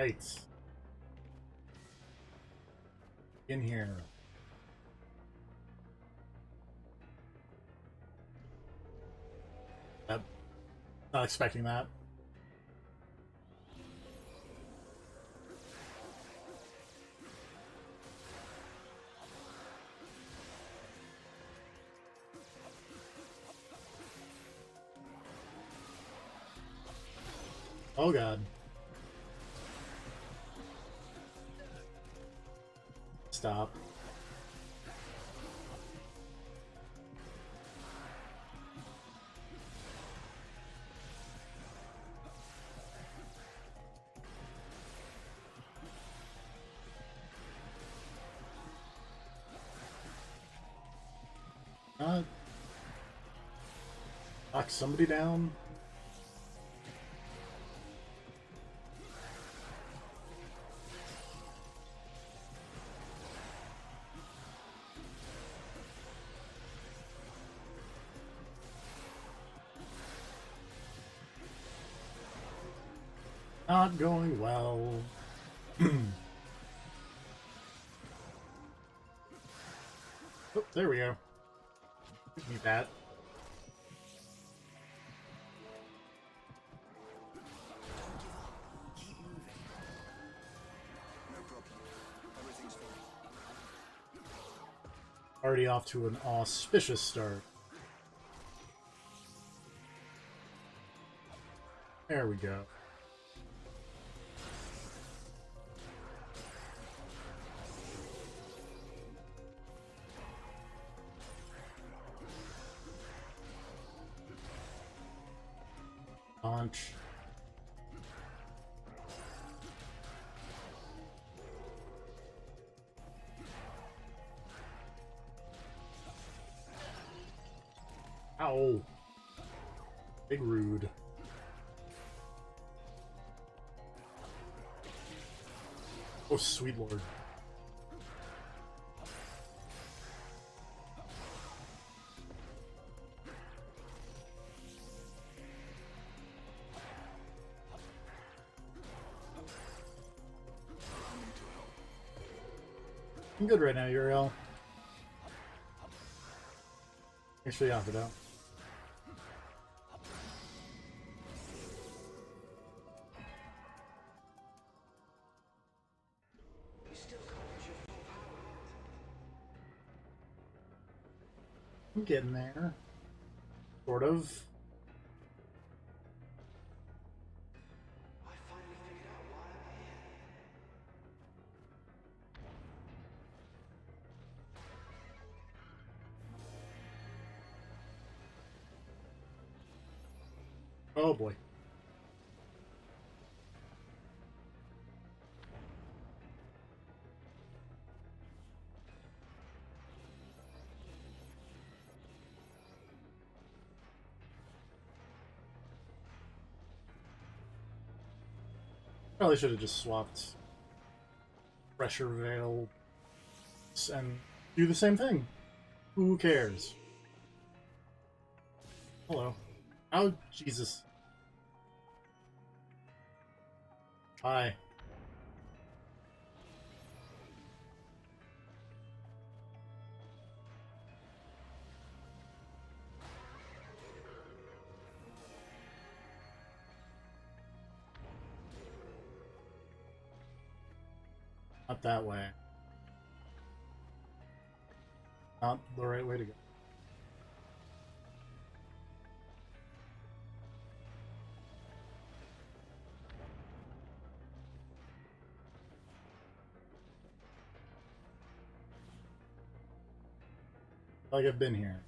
Right. In here. Yep. Not expecting that. Oh god. Stop. Not knock somebody down. Not going well. Oh, there we go. Give me that. Keep moving. No problem. Everything's fine. Already off to an auspicious start. There we go. Launch. Ow. Big rude. Oh, sweet lord. I'm good right now, Uriel. Thanks for the offer, though. You still can't use your full power. I'm getting there. Sort of. I finally figured out why I'm here. Oh boy. Probably should have just swapped pressure veil and do the same thing. Who cares? Hello. Oh, Jesus. Hi. Not that way. Not the right way to go. Like I've been here.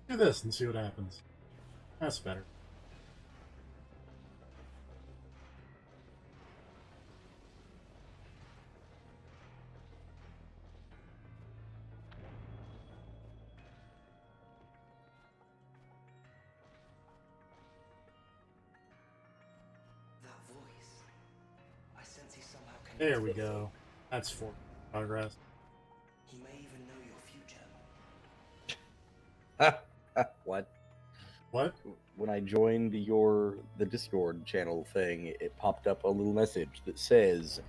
Do this and see what happens. That's better. There we go. That's for progress. He may even know your future. What? What? When I joined the Discord channel thing, it popped up a little message that says,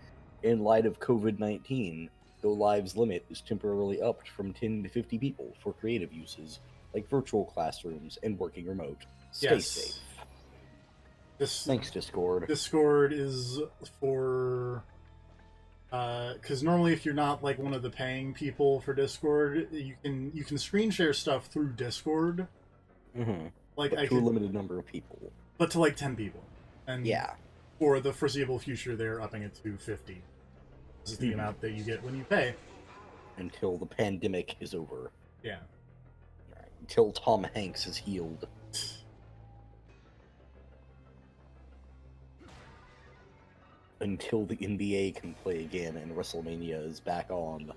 in light of COVID-19, Go Live's limit is temporarily upped from 10 to 50 people for creative uses, like virtual classrooms and working remote. Stay Yes. safe. Thanks, Discord. Discord is for because normally if you're not like one of the paying people for Discord, you can screen share stuff through Discord. Mm-hmm. Like But to a limited number of people. but to like 10 people. And Yeah. for the foreseeable future, they're upping it to 50. This is the amount that you get when you pay. Until the pandemic is over. Yeah. Right. Until Tom Hanks is healed. Until the NBA can play again and WrestleMania is back on.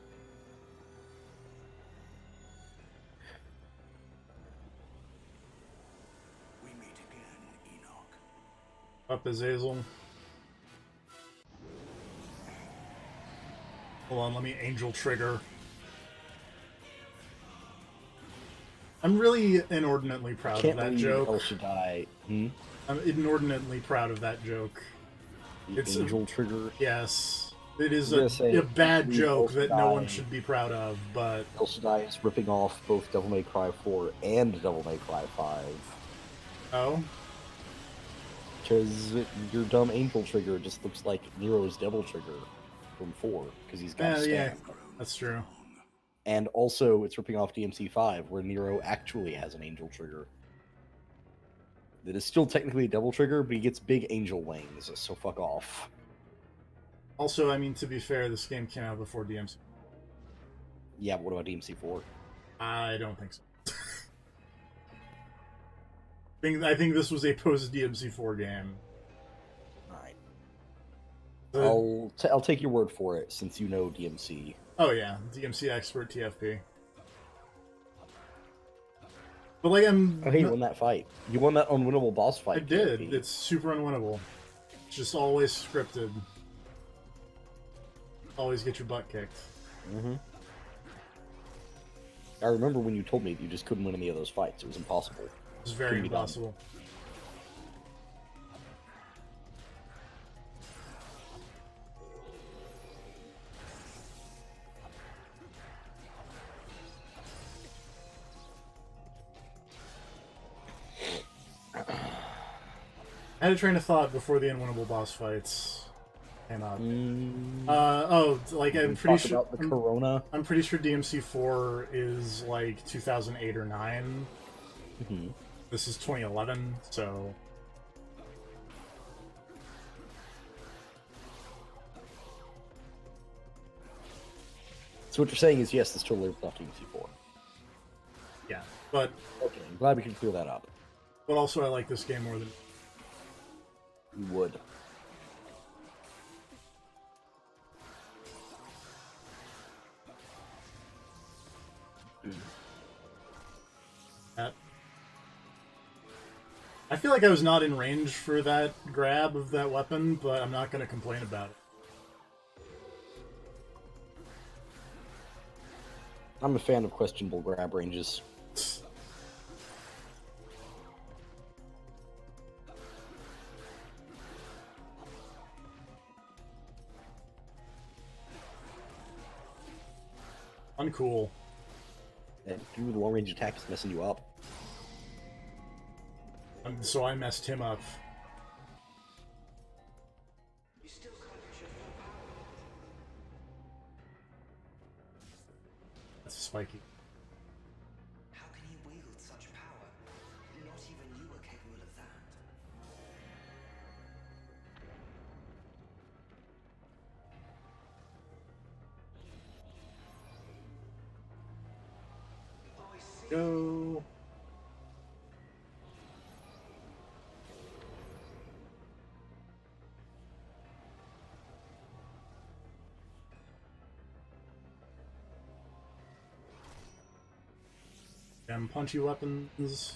We meet again, Enoch. Up Azazel. Hold on, let me Angel Trigger. I'm really inordinately proud Can't of that believe joke. El Shaddai. I'm inordinately proud of that joke. The It's Angel Trigger. Yes. It is I was gonna say, a bad we joke both that no one die. should be proud of, but El Shaddai is ripping off both Devil May Cry 4 and Devil May Cry 5. oh, Because your dumb Angel Trigger just looks like Nero's Devil Trigger from 4, because he's got a yeah, stand. that's true. And also, it's ripping off DMC 5, where Nero actually has an Angel Trigger. That is still technically a Devil Trigger, but he gets big angel wings, so fuck off. Also, I mean, to be fair, this game came out before DMC. Yeah, but what about DMC 4? I don't think so. I think this was a post DMC4 game. Alright. The- I'll take your word for it, since you know DMC. Oh yeah, DMC expert TFP. But like Oh, hey, you won that fight. You won that unwinnable boss fight. I did. TFP. It's super unwinnable. It's just always scripted. Always get your butt kicked. Mm-hmm. I remember when you told me that you just couldn't win any of those fights. It was impossible. It's very Couldn't be done. impossible. I had a train of thought before the unwinnable boss fights came out. Like I'm pretty sure About the Corona. I'm pretty sure DMC4 is like 2008 or 9. Mm-hmm. This is 2011, so So what you're saying is, yes, this totally ripped off DMC4. yeah. But Okay, I'm glad we can clear that up. also I like this game more than You would. that. I feel like I was not in range for that grab of that weapon, but I'm not going to complain about it. I'm a fan of questionable grab ranges. Uncool. And dude, the long range attack is messing you up. So I messed him up. You still can't use your full power. That's spiky. How can he wield such power? Not even you are capable of that. Oh, I see. Go. Punchy weapons.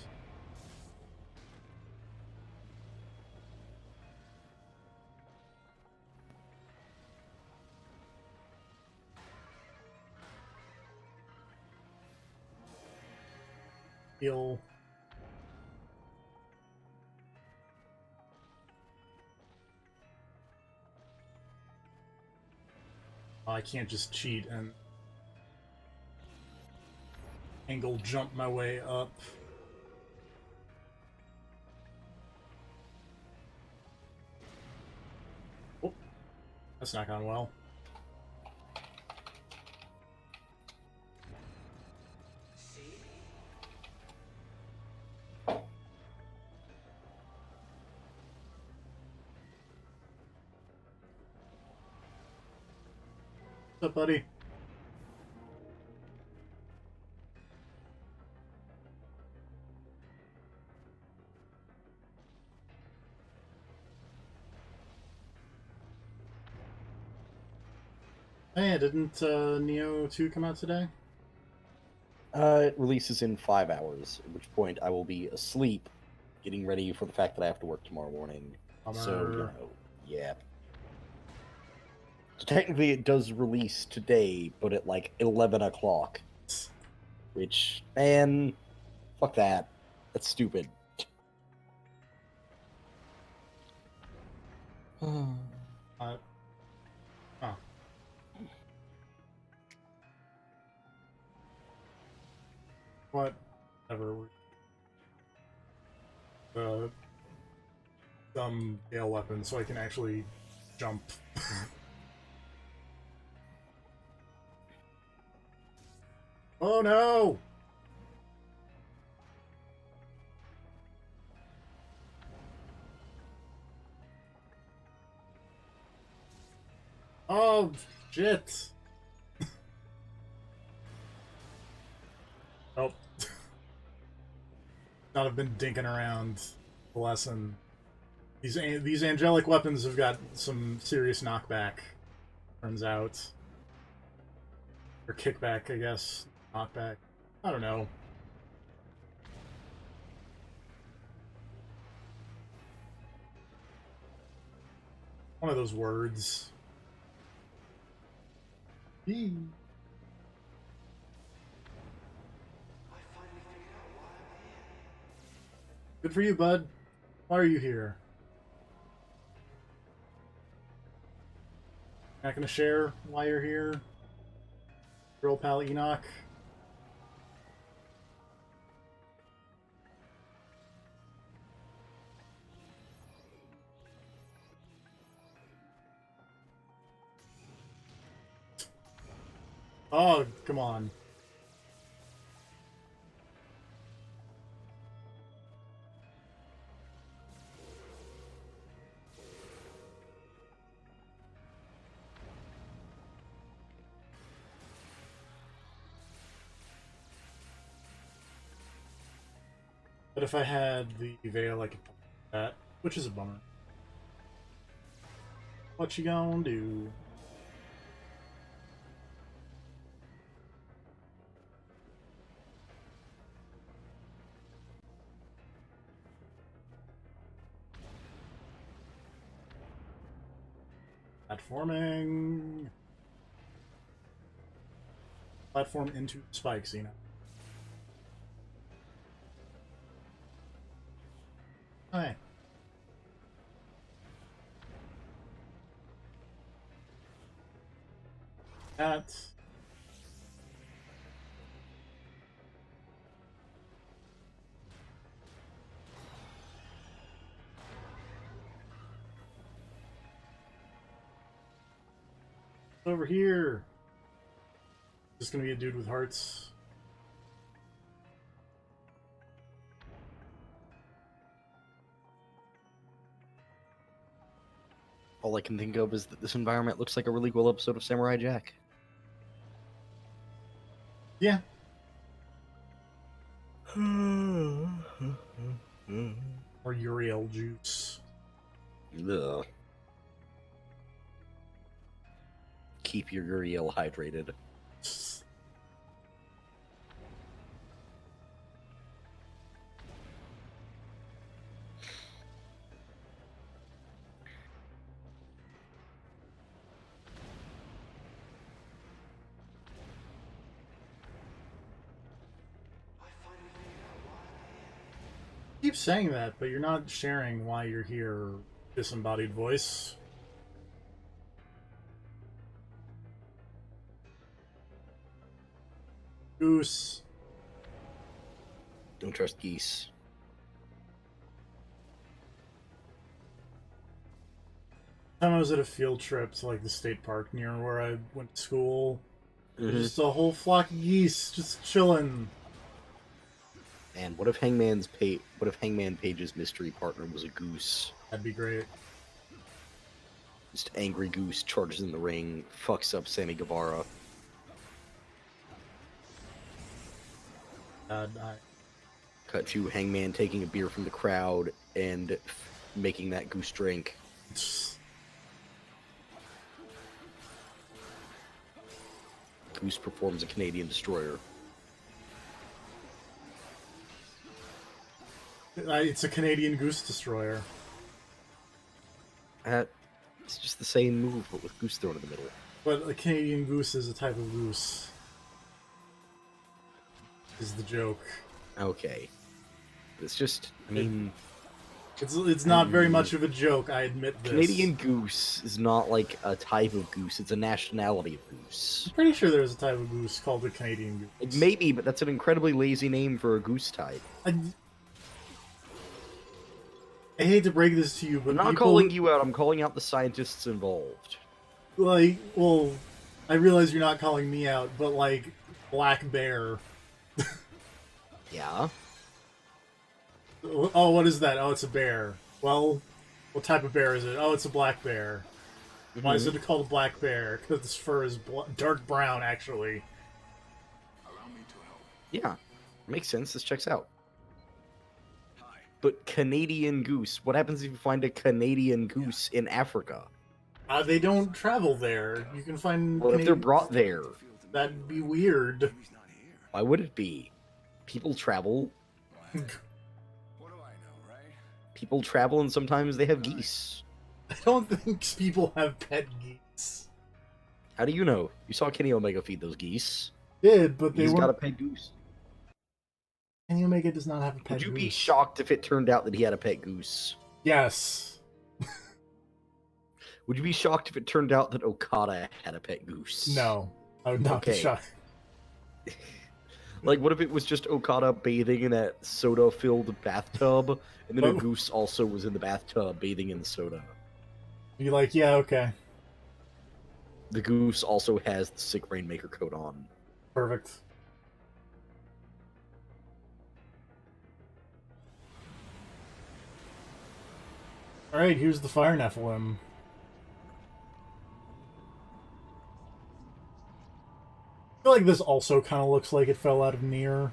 heal. Oh, I can't just cheat and angle jump my way up. Oh, that's not gone well. What's up, buddy? Hey, didn't Neo 2 come out today? It releases in 5 hours, at which point I will be asleep, getting ready for the fact that I have to work tomorrow morning. So, you Bummer. know, yeah. So technically it does release today, but at like 11 o'clock. Which, man, fuck that. That's stupid. Uh, oh. Whatever. Dumb gale weapon so I can actually jump. Oh no! Oh shit! Nope. Not have been dinking around the lesson. These angelic weapons have got some serious knockback. Turns out, or kickback, I guess. Knockback. I don't know. One of those words. Eee. Good for you, bud. Why are you here? Not gonna share why you're here? Your old pal Enoch? Oh, come on. But if I had the veil, I could do that, which is a bummer. What you gonna do? Platforming. Platform into spikes, you know. Hi. That's over here. Just gonna be a dude with hearts. All I can think of is that this environment looks like a really cool episode of Samurai Jack. Yeah. Or Uriel juice. Ugh. Keep your Uriel hydrated. keep saying that, but you're not sharing why you're here, disembodied voice. Goose. Don't trust geese. Time I was at a field trip to like the state park near where I went to school. Just a whole flock of geese just chilling. And what if Hangman Page's mystery partner was a goose? That'd be great. Just angry goose charges in the ring, fucks up Sammy Guevara. Cut to Hangman taking a beer from the crowd and making that goose drink. Goose performs a Canadian destroyer. It's a Canadian goose destroyer. It's just the same move, but with goose thrown in the middle. But a Canadian goose is a type of goose. Is the joke. Okay. It's just, I mean... It's not very much of a joke, I admit this. Canadian goose is not like a type of goose, it's a nationality of goose. I'm pretty sure there's a type of goose called a Canadian goose. Maybe, but that's an incredibly lazy name for a goose type. I hate to break this to you, but I'm not calling you out, I'm calling out the scientists involved. Like, well, I realize you're not calling me out, but like, black bear. Yeah? Oh, what is that? Oh, it's a bear. Well, what type of bear is it? Oh, it's a black bear. Why is it called a black bear? Because its fur is dark brown, actually. Yeah, makes sense. This checks out. But Canadian goose. What happens if you find a Canadian goose in Africa? They don't travel there. You can find. Well, if they're brought there, that'd be weird. Why would it be? People travel. People travel, and sometimes they have geese. I don't think people have pet geese. How do you know? You saw Kenny Omega feed those geese. Did, but they He's weren't... got a pet goose. Kenny Omega does not have a pet Would you goose. be shocked if it turned out that he had a pet goose? Yes. Would you be shocked if it turned out that Okada had a pet goose? No. I would not be shocked. Like, what if it was just Okada bathing in that soda-filled bathtub, and then a goose also was in the bathtub bathing in the soda? Be like, yeah, okay. The goose also has the sick Rainmaker coat on. Perfect. Alright, here's the Fire Nephilim. I feel like this also kind of looks like it fell out of Nier.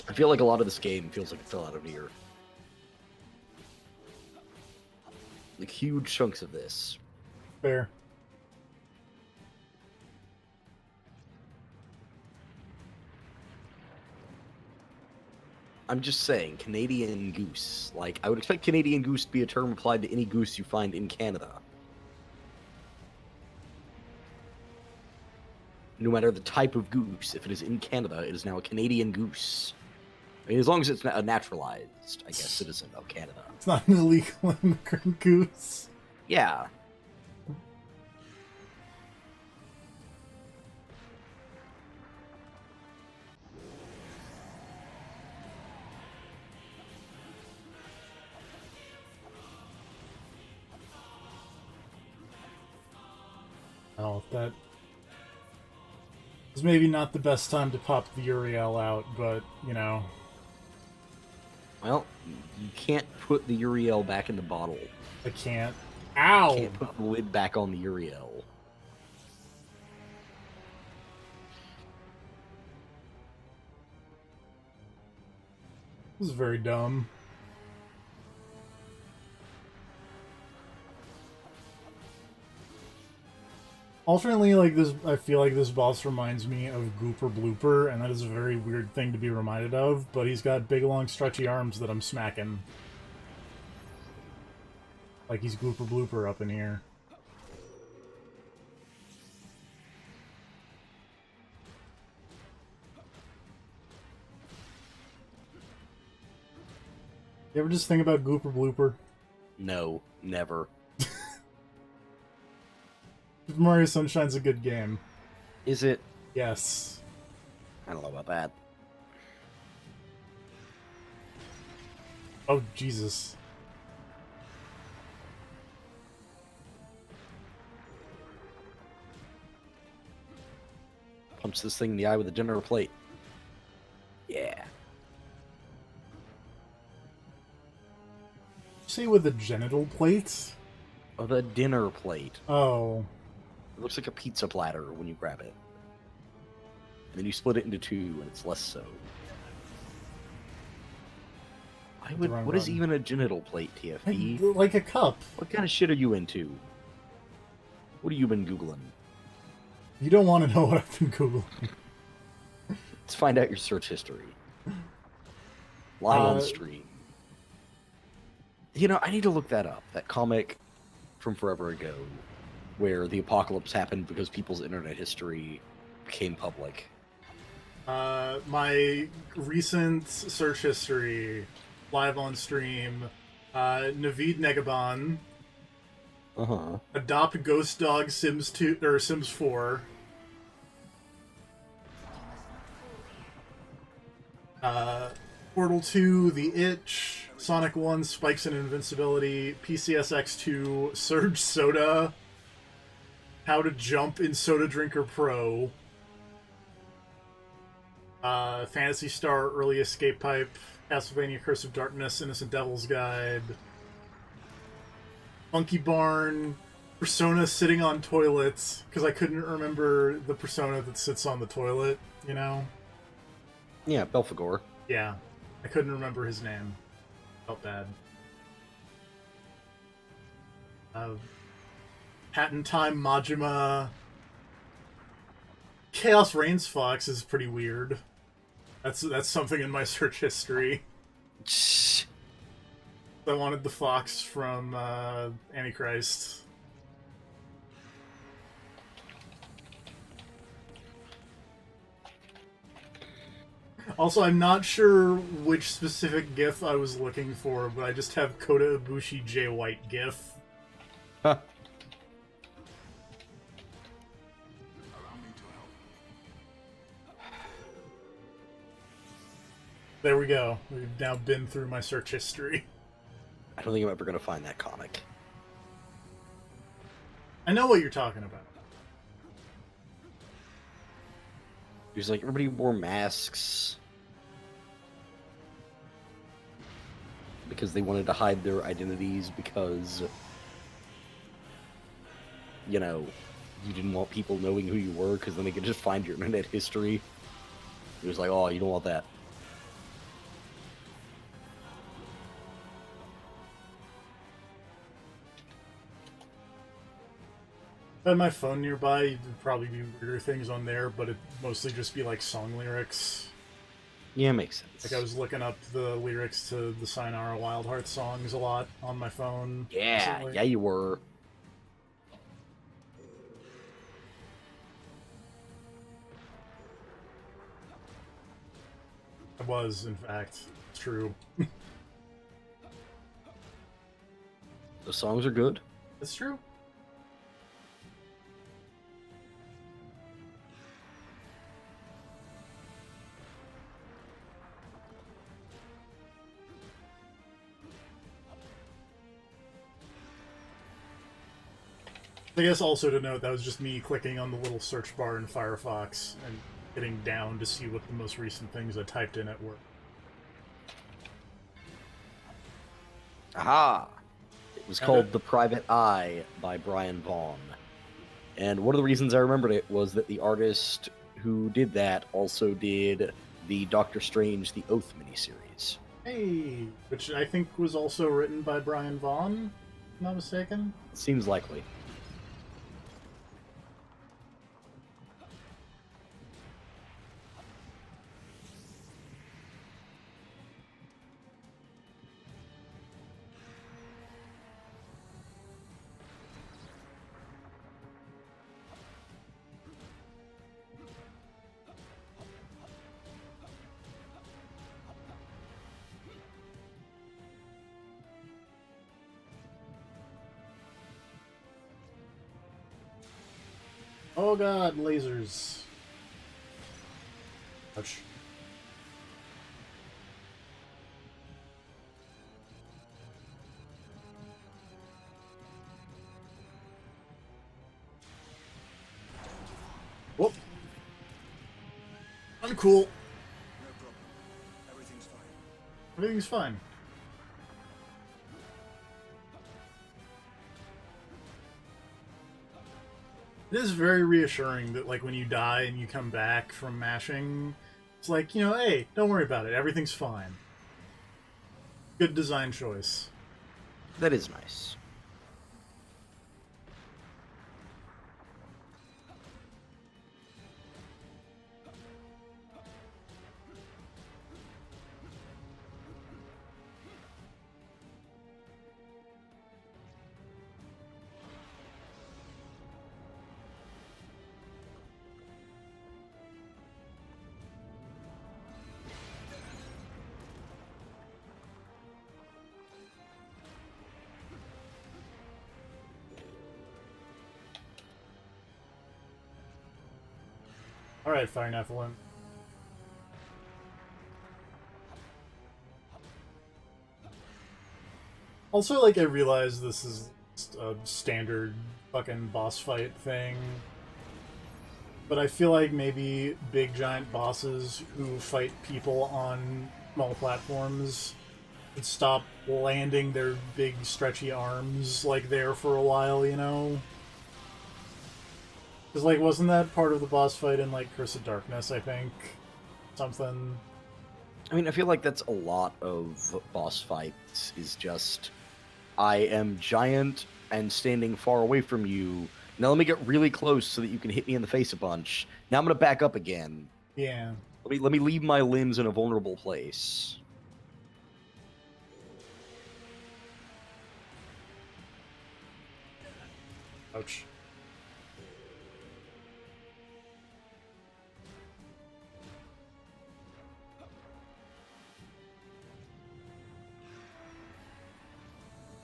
I feel like a lot of this game feels like it fell out of Nier. Like, huge chunks of this. Fair. I'm just saying, Canadian goose. Like, I would expect Canadian goose to be a term applied to any goose you find in Canada. No matter the type of goose, if it is in Canada, it is now a Canadian goose. I mean, as long as it's a naturalized, I guess, citizen of Canada. It's not an illegal immigrant goose. Yeah. Oh, that was maybe not the best time to pop the Uriel out, but, you know. Well, you can't put the Uriel back in the bottle. I can't. Ow! You can't put the lid back on the Uriel. This is very dumb. Alternately, like this, I feel like this boss reminds me of Gooper Blooper, and that is a very weird thing to be reminded of, but he's got big, long, stretchy arms that I'm smacking. Like he's Gooper Blooper up in here. You ever just think about Gooper Blooper? No, never. Super Mario Sunshine's a good game. Is it? Yes. I don't know about that. Oh, Jesus. Punch this thing in the eye with a dinner plate. Yeah. See, with a genital plate? Oh, the dinner plate. Oh. It looks like a pizza platter when you grab it. And then you split it into two, and it's less so. What is even a genital plate, TFP? Like a cup. What kind of shit are you into? What have you been Googling? You don't want to know what I've been Googling. Let's find out your search history. Live on stream. You know, I need to look that up. That comic from forever ago, where the apocalypse happened because people's internet history became public. My recent search history, live on stream, Naveed Negaban, Adopt Ghost Dog Sims 2 or Sims 4. Portal 2, The Itch, Sonic 1, Spikes and Invincibility, PCSX2, Surge Soda, How to Jump in Soda Drinker Pro, Phantasy Star Early Escape Pipe, Castlevania Curse of Darkness, Innocent Devil's Guide, Monkey Barn, Persona Sitting on Toilets, because I couldn't remember the persona that sits on the toilet, you know? Yeah, Belphegor. Yeah, I couldn't remember his name. Felt bad. Hat in Time Majima. Chaos Reigns Fox is pretty weird. That's something in my search history. I wanted the fox from Antichrist. Also, I'm not sure which specific GIF I was looking for, but I just have Kota Ibushi Jay White GIF. Huh. There we go. We've now been through my search history. I don't think I'm ever going to find that comic. I know what you're talking about. It was like everybody wore masks because they wanted to hide their identities because, you know, you didn't want people knowing who you were because then they could just find your internet history. It was like, oh, you don't want that. If I had my phone nearby, there'd probably be weirder things on there, but it'd mostly just be like song lyrics. Yeah, makes sense. Like I was looking up the lyrics to the Sayonara Wild Hearts songs a lot on my phone. Yeah, recently. yeah, you were. I was, in fact. It's true. The songs are good. It's true. I guess also to note, that was just me clicking on the little search bar in Firefox and getting down to see what the most recent things I typed in at work. Aha! It was called The Private Eye by Brian Vaughn. And one of the reasons I remembered it was that the artist who did that also did the Doctor Strange The Oath miniseries. Hey! Which I think was also written by Brian Vaughn, if I'm not mistaken. Seems likely. Oh god, lasers. Ouch. Whoop. Uncool. No problem. Everything's fine. Everything's fine. It is very reassuring that, like, when you die and you come back from mashing, it's like, you know, hey, don't worry about it. Everything's fine. Good design choice. That is nice. Alright, Fire Nephilim. Also, like, I realize this is a standard fucking boss fight thing, but I feel like maybe big giant bosses who fight people on small platforms would stop landing their big stretchy arms, like, there for a while, you know? Because, like, wasn't that part of the boss fight in, like, Curse of Darkness, I think? Something... I mean, I feel like that's a lot of boss fights, is just, I am giant and standing far away from you. Now let me get really close so that you can hit me in the face a bunch. Now I'm gonna back up again. Yeah. Let me leave my limbs in a vulnerable place. Ouch.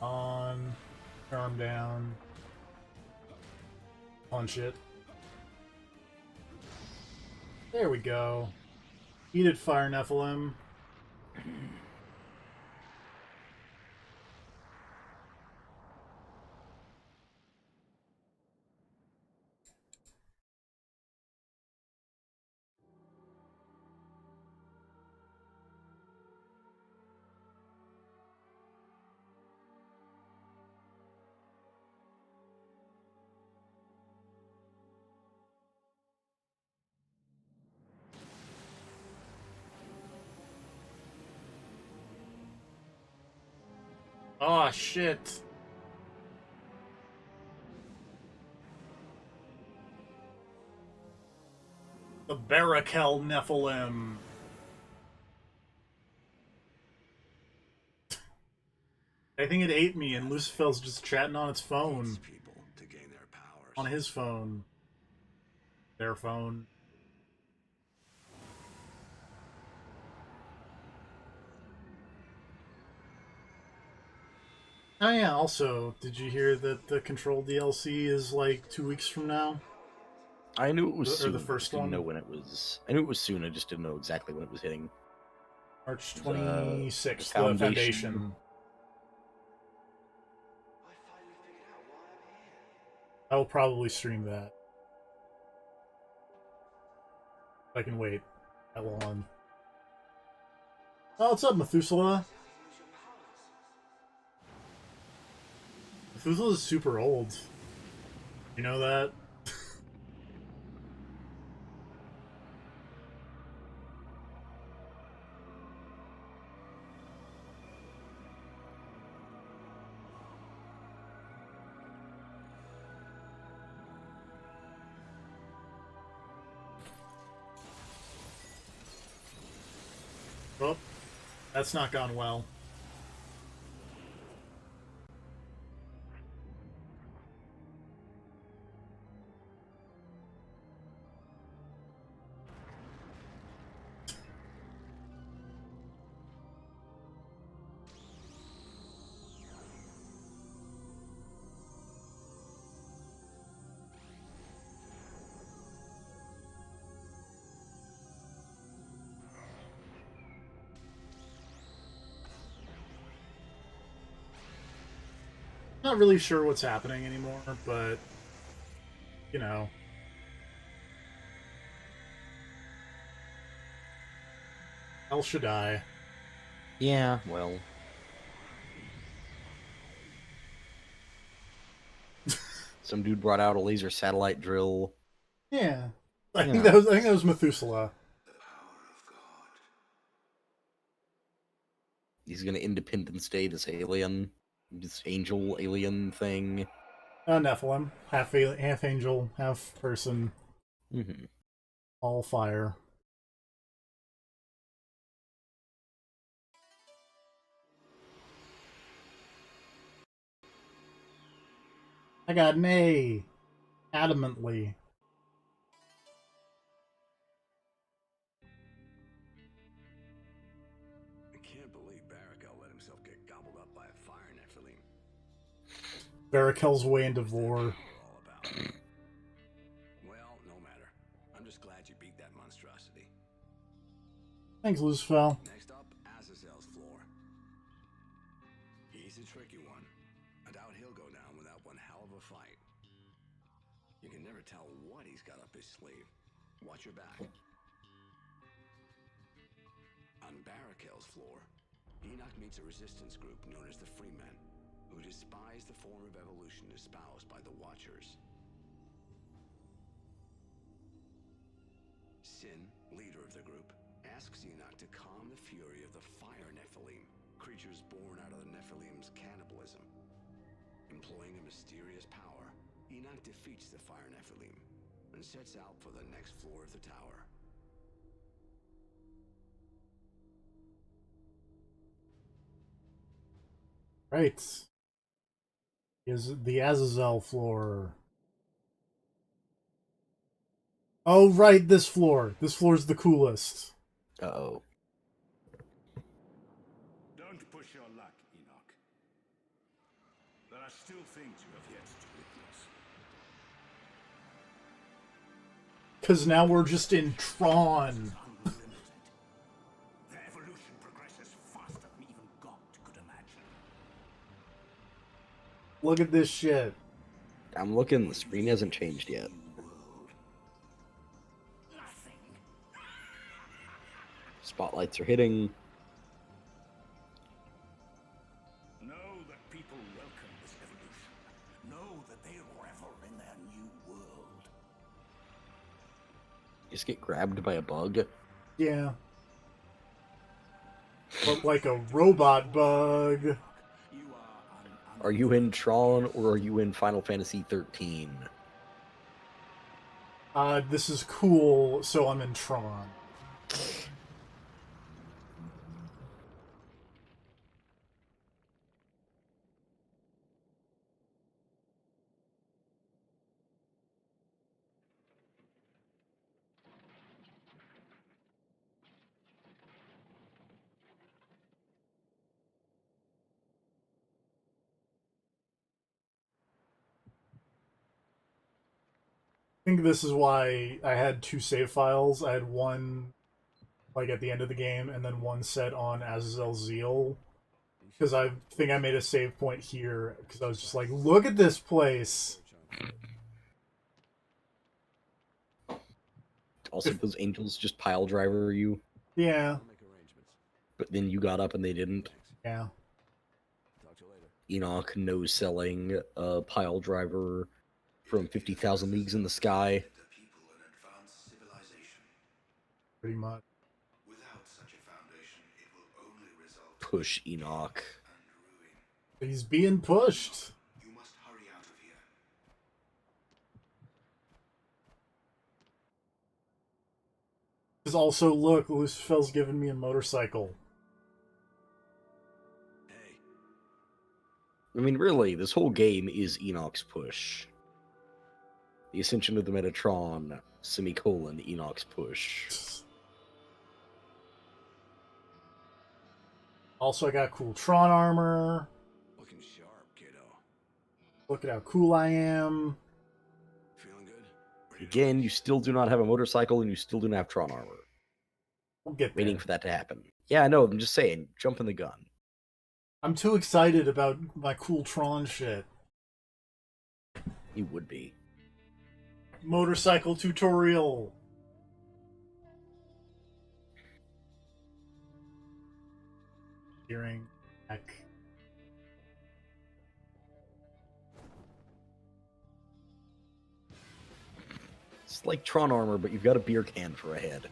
On, arm down, punch it. There we go. Eat it, Fire Nephilim. Oh shit. The Barakel Nephilim. I think it ate me, and Lucifer's just chatting on its phone. People to gain their powers. On his phone. Their phone. Oh yeah, also, did you hear that the Control DLC is like 2 weeks from now? I knew it was Or soon. the first I didn't one? know when it was. I knew it was soon. I just didn't know exactly when it was hitting. March The 26th, the Foundation. Foundation. I finally figured out why I'm here. I will probably stream that. I can wait that long. Oh, what's up, Methuselah? Use your powers. Methuselah is super old. You know that? Oh, that's not gone well. Not really sure what's happening anymore, but you know. El Shaddai. Yeah, well. Some dude brought out a laser satellite drill. Yeah. I think that was Methuselah. He's gonna Independence Day this alien, this angel alien thing. Nephilim. Half angel, half person. Mm-hmm. All fire. I got an A. Adamantly. I can't believe Barakel let himself get gobbled up by a fire Nephilim. Barakel's way into Vor. All about. Well, no matter. I'm just glad you beat that monstrosity. Thanks, Lucifer. Next up, Azazel's floor. He's a tricky one. I doubt he'll go down without one hell of a fight. You can never tell what he's got up his sleeve. Watch your back. On Barakel's floor, Enoch meets a resistance group known as the Freemen, who despise the form of evolution espoused by the Watchers. Sin, leader of the group, asks Enoch to calm the fury of the fire Nephilim, creatures born out of the Nephilim's cannibalism. Employing a mysterious power, Enoch defeats the fire Nephilim and sets out for the next floor of the tower. Right. Is the Azazel floor. Oh, right, this floor. This floor's the coolest. Uh-oh. Don't push your luck, Enoch. There are still things you have yet to witness. Because now we're just in Tron. Unlimited. Their evolution progresses faster than even God could imagine. Look at this shit. I'm looking, the screen hasn't changed yet. Nothing. Spotlights are hitting. Know that people welcome this evolution. Know that they revel in their new world. Just get grabbed by a bug. Yeah. But like a robot bug. You are Are you in Tron or are you in Final Fantasy 13? This is cool, so I'm in Tron. I think this is why I had two save files. I had one like at the end of the game, and then one set on Azazel Zeal. Because I think I made a save point here, because I was just like, look at this place! Also, those angels just pile driver you, Yeah, I'll make arrangements. but then you got up and they didn't. yeah. Talk to you later. Enoch no selling a pile driver from 50,000 Leagues in the Sky. The people an advanced civilization. Pretty much. Without such a foundation, it will only result Push Enoch. and ruin. He's being pushed. You must hurry out of here. Because also, look, Lucifer's giving me a motorcycle. Hey, I mean, really, this whole game is Enoch's push. The Ascension of the Metatron, semicolon, Enoch's push. Also, I got cool Tron armor. looking sharp, kiddo. Look at how cool I am. Feeling good? Again, you still do not have a motorcycle and you still do not have Tron armor. We'll get there. Waiting for that to happen. Yeah, I know, I'm just saying, jump in the gun. I'm too excited about my cool Tron shit. He would be. Motorcycle tutorial. Steering back. It's like Tron armor, but you've got a beer can for a head.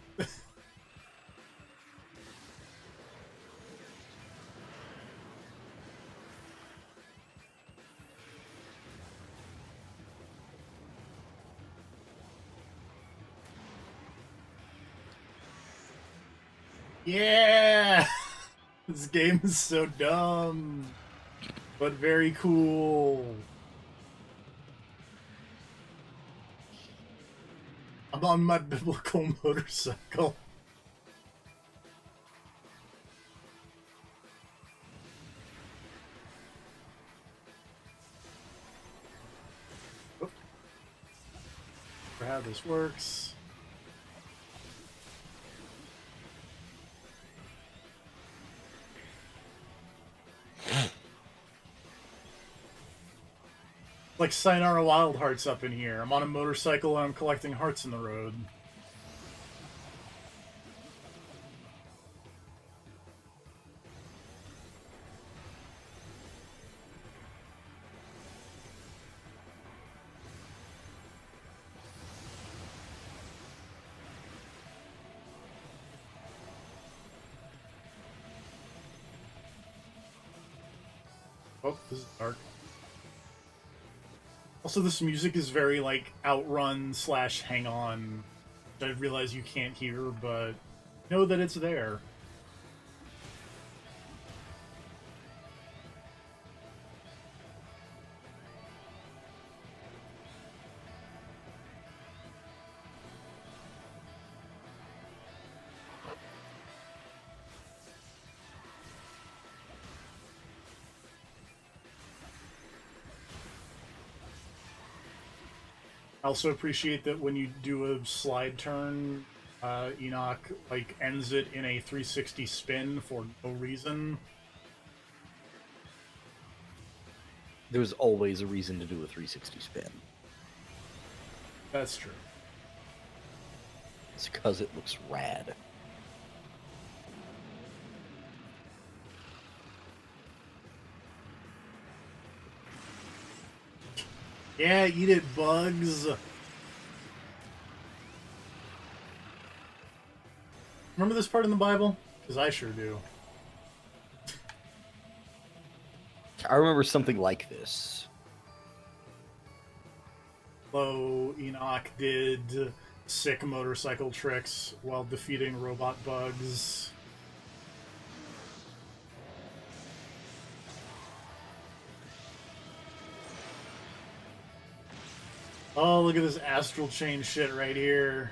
Yeah! This game is so dumb, but very cool. I'm on my biblical motorcycle. Oh. For how this works. Like Sayonara Wild Hearts up in here. I'm on a motorcycle and I'm collecting hearts in the road. Oh, this is dark. Also, this music is very, like, Outrun / Hang On. I realize you can't hear, but know that it's there. I also appreciate that when you do a slide turn, Enoch like ends it in a 360 spin for no reason. There's always a reason to do a 360 spin. That's true. It's because it looks rad. Yeah, eat it, bugs. Remember this part in the Bible? Because I sure do. I remember something like this. Though Enoch did sick motorcycle tricks while defeating robot bugs. Oh, look at this astral chain shit right here.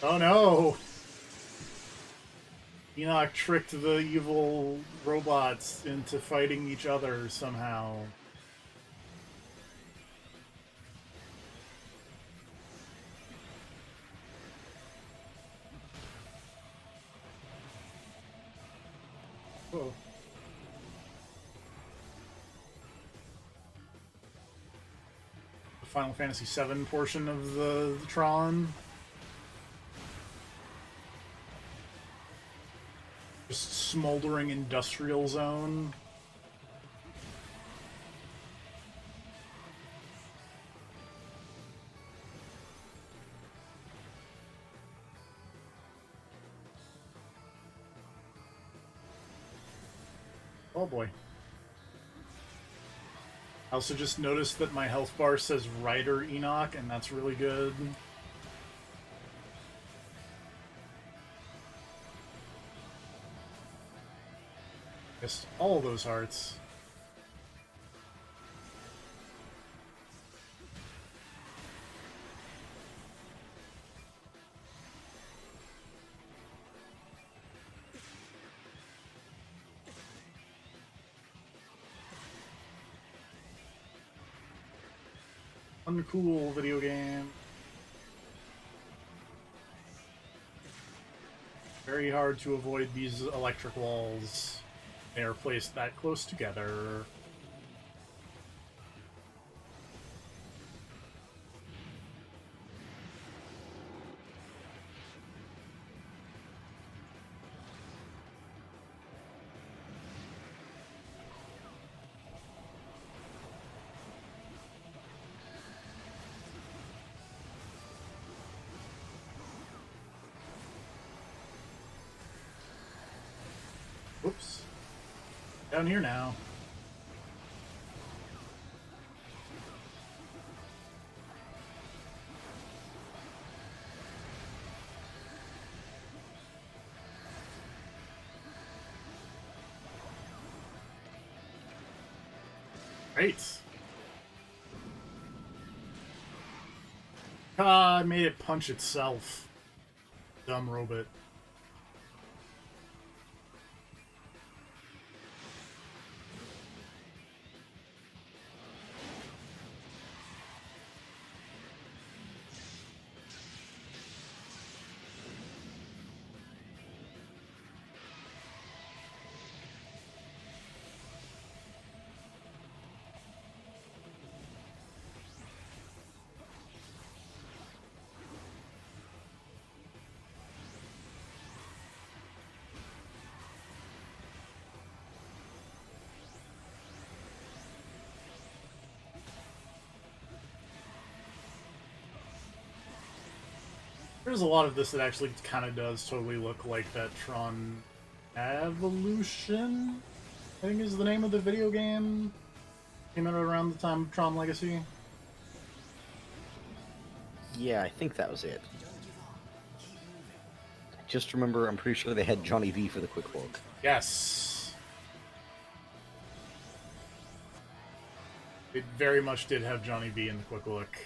Oh no! Enoch tricked the evil robots into fighting each other somehow. Whoa. The Final Fantasy VII portion of the Tron. Just smoldering industrial zone. Oh boy. I also just noticed that my health bar says Rider Enoch, and that's really good. Yes, all those hearts. Uncool video game. Very hard to avoid these electric walls. They are placed that close together. Oops. Down here now. Great. Ah, I made it punch itself. Dumb robot. There's a lot of this that actually kind of does totally look like that Tron Evolution, I think is the name of the video game. Came out around the time of Tron Legacy. Yeah, I think that was it. I just remember, I'm pretty sure they had Johnny V for the quick look. Yes. It very much did have Johnny B in the quick look.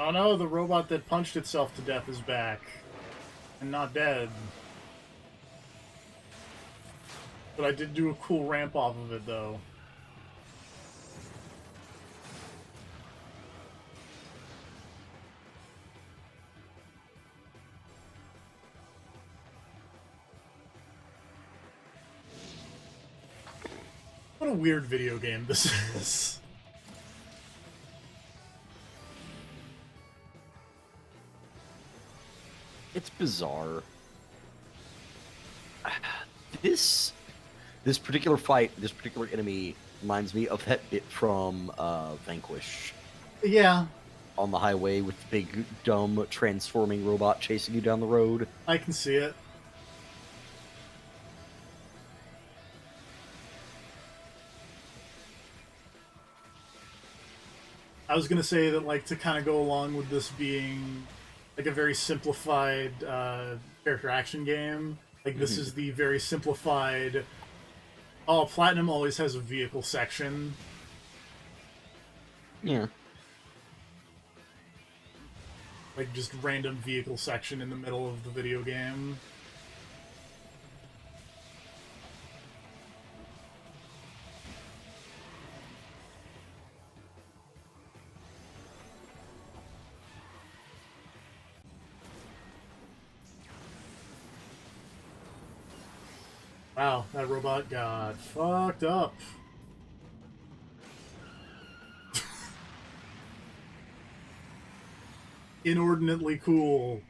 Oh no, the robot that punched itself to death is back. And not dead. But I did do a cool ramp off of it, though. What a weird video game this is. It's bizarre. This particular fight, this particular enemy reminds me of that bit from Vanquish. Yeah, On the highway with the big, dumb, transforming robot chasing you down the road. I can see it. I was gonna say that, like, to kind of go along with this being like a very simplified character action game, like this is the very simplified. Oh, Platinum always has a vehicle section. Yeah. Like, just random vehicle section in the middle of the video game. Wow, that robot got fucked up. Inordinately cool.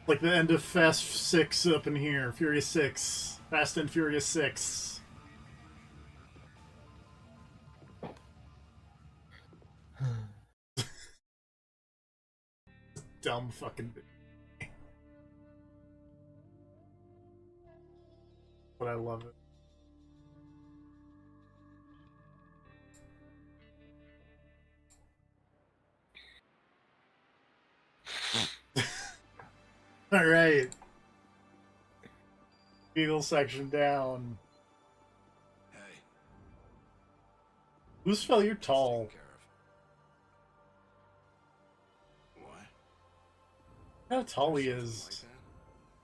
Like the end of Fast 6 up in here. Furious 6. Fast and Furious 6. Dumb fucking. But I love it. All right. Beagle section down. Hey, Lucifel, you're it's tall. taken care of. What? Look how tall he Something is. like that?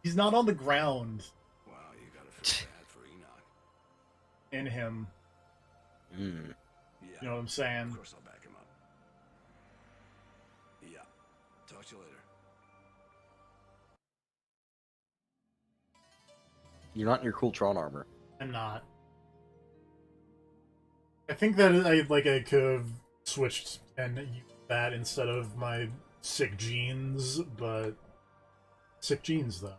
He's not on the ground Wow, you gotta feel bad for Enoch. in him. Mm. Yeah. You know what I'm saying? Of course I'll back him up. Yeah. Talk to you later. You're not in your cool Tron armor. I'm not. I think that I could have switched and used that instead of my sick jeans, but sick jeans though.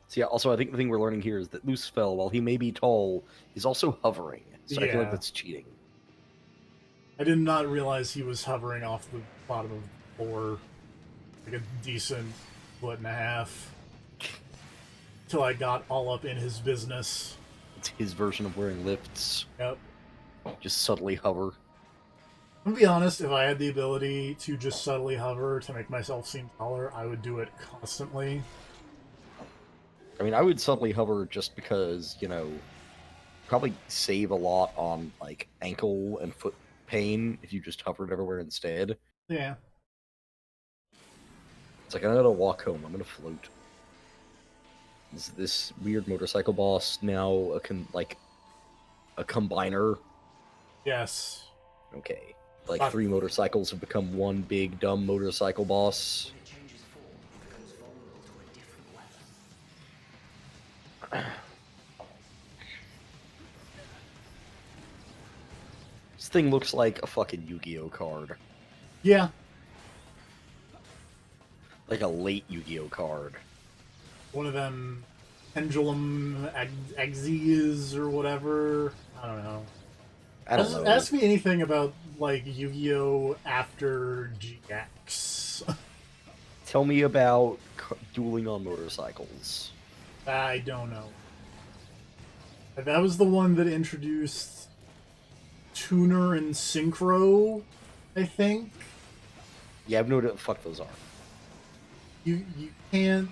So yeah, also I think the thing we're learning here is that Lucifel, while he may be tall, is also hovering. So I feel like Yeah. that's cheating. I did not realize he was hovering off the bottom of the floor like a decent foot and a half. Till I got all up in his business. It's his version of wearing lifts. Yep. Just subtly hover. I'm gonna be honest, if I had the ability to just subtly hover to make myself seem taller, I would do it constantly. I mean, I would subtly hover just because, probably save a lot on, like, ankle and foot pain if you just hovered everywhere instead. Yeah. It's like, I'm gonna walk home, I'm gonna float. Is this weird motorcycle boss now a combiner? Yes. Okay. Like, Fuck. 3 motorcycles have become one big, dumb motorcycle boss. When it changes form, it becomes vulnerable to a different weapon. This thing looks like a fucking Yu-Gi-Oh card. Yeah. Like a late Yu-Gi-Oh card. One of them pendulum Axies or whatever. I don't know. I don't know. Ask me anything about like Yu-Gi-Oh after GX. Tell me about dueling on motorcycles. I don't know. That was the one that introduced Tuner and Synchro, I think. Yeah, I've no idea what the fuck those are. You can't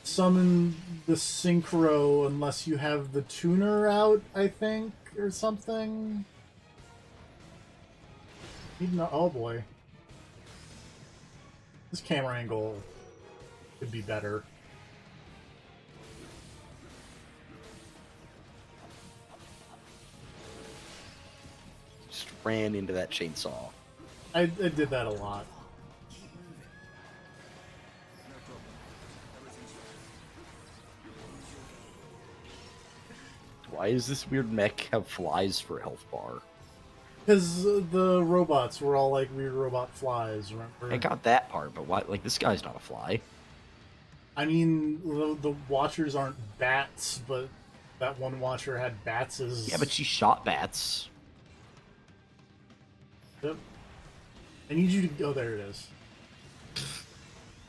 summon the Synchro unless you have the Tuner out, I think, or something. Oh boy. This camera angle could be better. Just ran into that chainsaw. I did that a lot. Why does this weird mech have flies for health bar? Because the robots were all like weird robot flies, remember? I got that part, but why? Like, this guy's not a fly. I mean, the Watchers aren't bats, but that one Watcher had bats as... Yeah, but she shot bats. Yep. I need you to... Oh, there it is.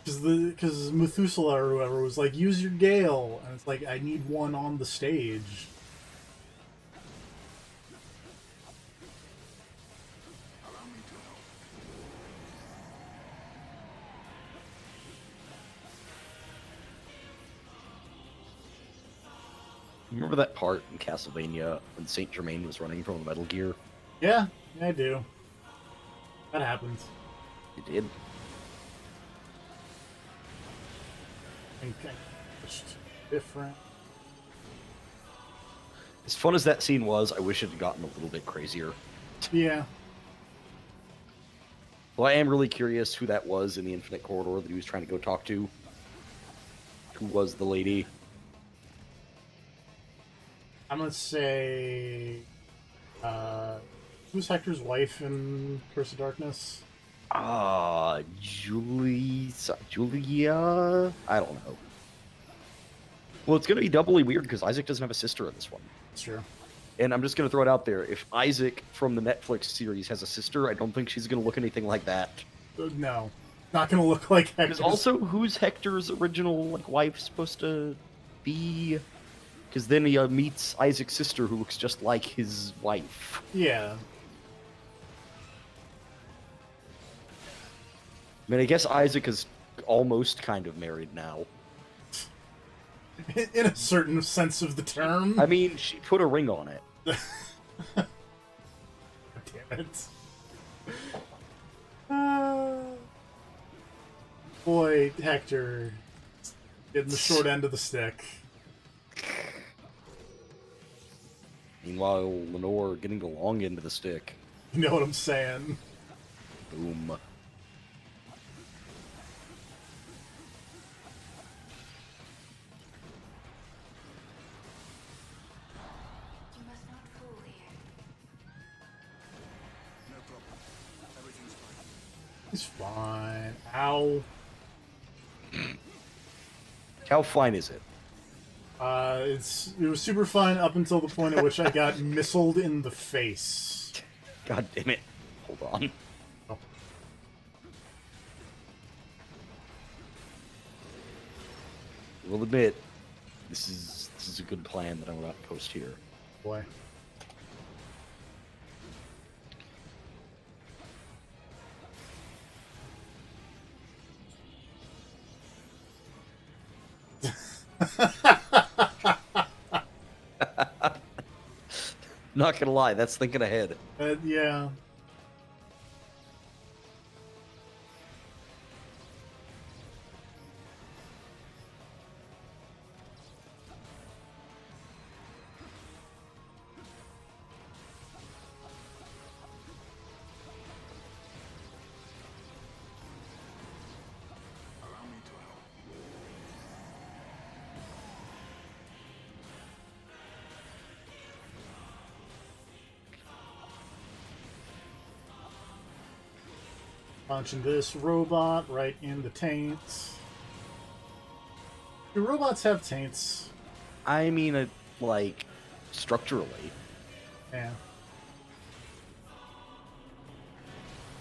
Because Methuselah or whoever was like, use your Gale! And it's like, I need one on the stage. Remember that part in Castlevania when Saint Germain was running from a Metal Gear? Yeah, I do. That happens. It did. I think it's different. As fun as that scene was, I wish it had gotten a little bit crazier. Yeah. Well, I am really curious who that was in the Infinite Corridor that he was trying to go talk to. Who was the lady? I'm gonna say... who's Hector's wife in Curse of Darkness? Julia? I don't know. Well, it's gonna be doubly weird because Isaac doesn't have a sister in this one. That's true. And I'm just gonna throw it out there. If Isaac from the Netflix series has a sister, I don't think she's gonna look anything like that. No. Not gonna look like Because Hector's... also, who's Hector's original wife supposed to be? Because then he meets Isaac's sister, who looks just like his wife. Yeah. I mean, I guess Isaac has almost kind of married now. In a certain sense of the term. I mean, she put a ring on it. Damn it. Boy, Hector, getting the short end of the stick. Meanwhile, Lenore getting the long end of the stick. You know what I'm saying? Boom. You must not fall here. No problem. Everything's fine. He's fine. Ow. How fine is it? It was super fine up until the point at which I got missiled in the face. God damn it. Hold on. Oh. We'll admit, this is a good plan that I'm about to post here. Boy. Not gonna lie, that's thinking ahead. Yeah. Allow me to help. Launching this robot right in the taint. Do robots have taints? I mean, like, structurally. Yeah.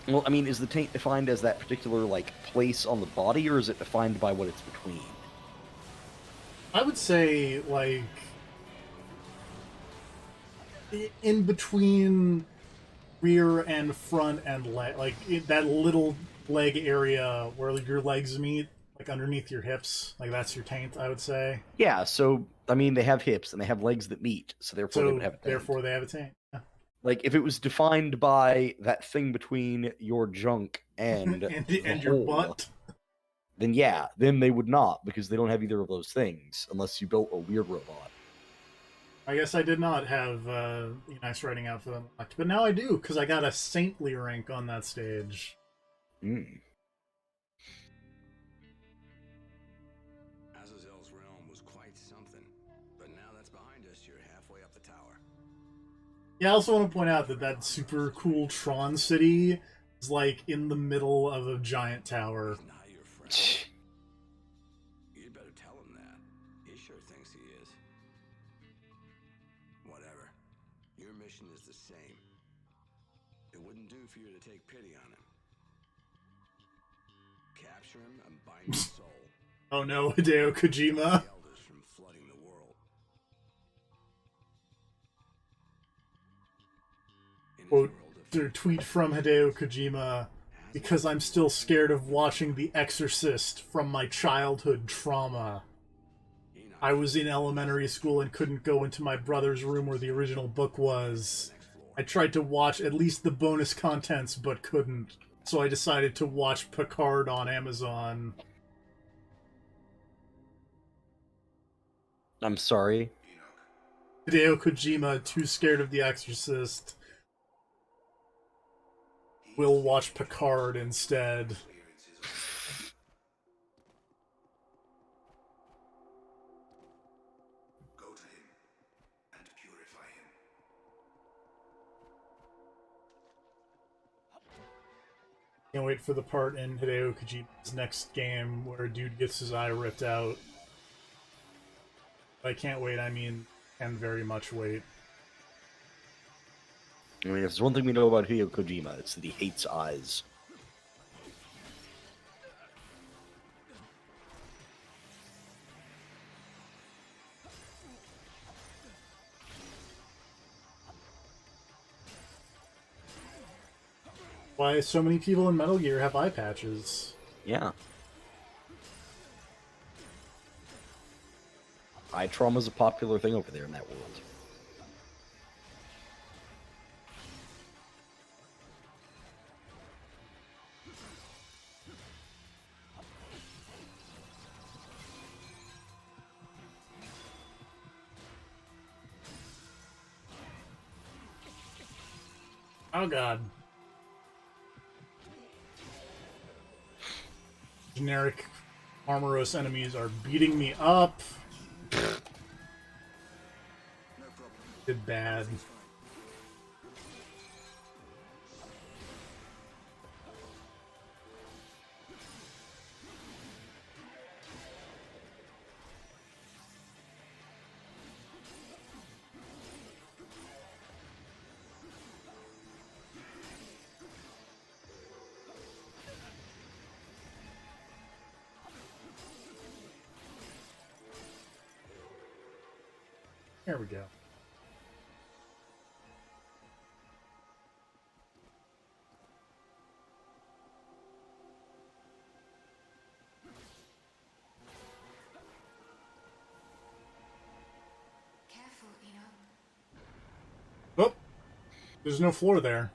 Well, I mean, is the taint defined as that particular, like, place on the body, or is it defined by what it's between? I would say, like, in between rear and front and leg, like that little leg area where like, your legs meet, like underneath your hips, like that's your taint, I would say. Yeah, so, I mean, they have hips, and they have legs that meet, so therefore they So would have a taint. therefore they have a taint. Yeah. Like, if it was defined by that thing between your junk and and your hole, butt. then yeah, then they would not, because they don't have either of those things, unless you built a weird robot. I guess I did not have nice writing out for them, but now I do because I got a saintly rank on that stage. Mm. Azazel's realm was quite something, but now that's behind us, you're halfway up the tower. Yeah, I also want to point out that that super cool Tron city is like in the middle of a giant tower. He's not your friend. You'd better tell him that. He sure thinks he is. Whatever. Your mission is the same. It wouldn't do for you to take pity on him. Capture him and bind his soul. Oh no, Hideo Kojima. The elders from flooding the world. In his Quote, world of their tweet from Hideo Kojima, because I'm still scared of watching The Exorcist from my childhood trauma. Enoch, I was in elementary school and couldn't go into my brother's room where the original book was. next floor. I tried to watch at least the bonus contents, but couldn't. So I decided to watch Picard on Amazon. I'm sorry. Hideo Kojima, too scared of The Exorcist, will watch Picard instead. Go to him and purify him. Can't wait for the part in Hideo Kojima's next game where a dude gets his eye ripped out. By can't wait, I mean can very much wait. I mean, if there's one thing we know about Hideo Kojima, it's that he hates eyes. Why so many people in Metal Gear have eye patches? Yeah. eye trauma's a popular thing over there in that world. Oh god. Generic Armoros enemies are beating me up. Did bad. There we go. Careful, Enoch. Oh, there's no floor there.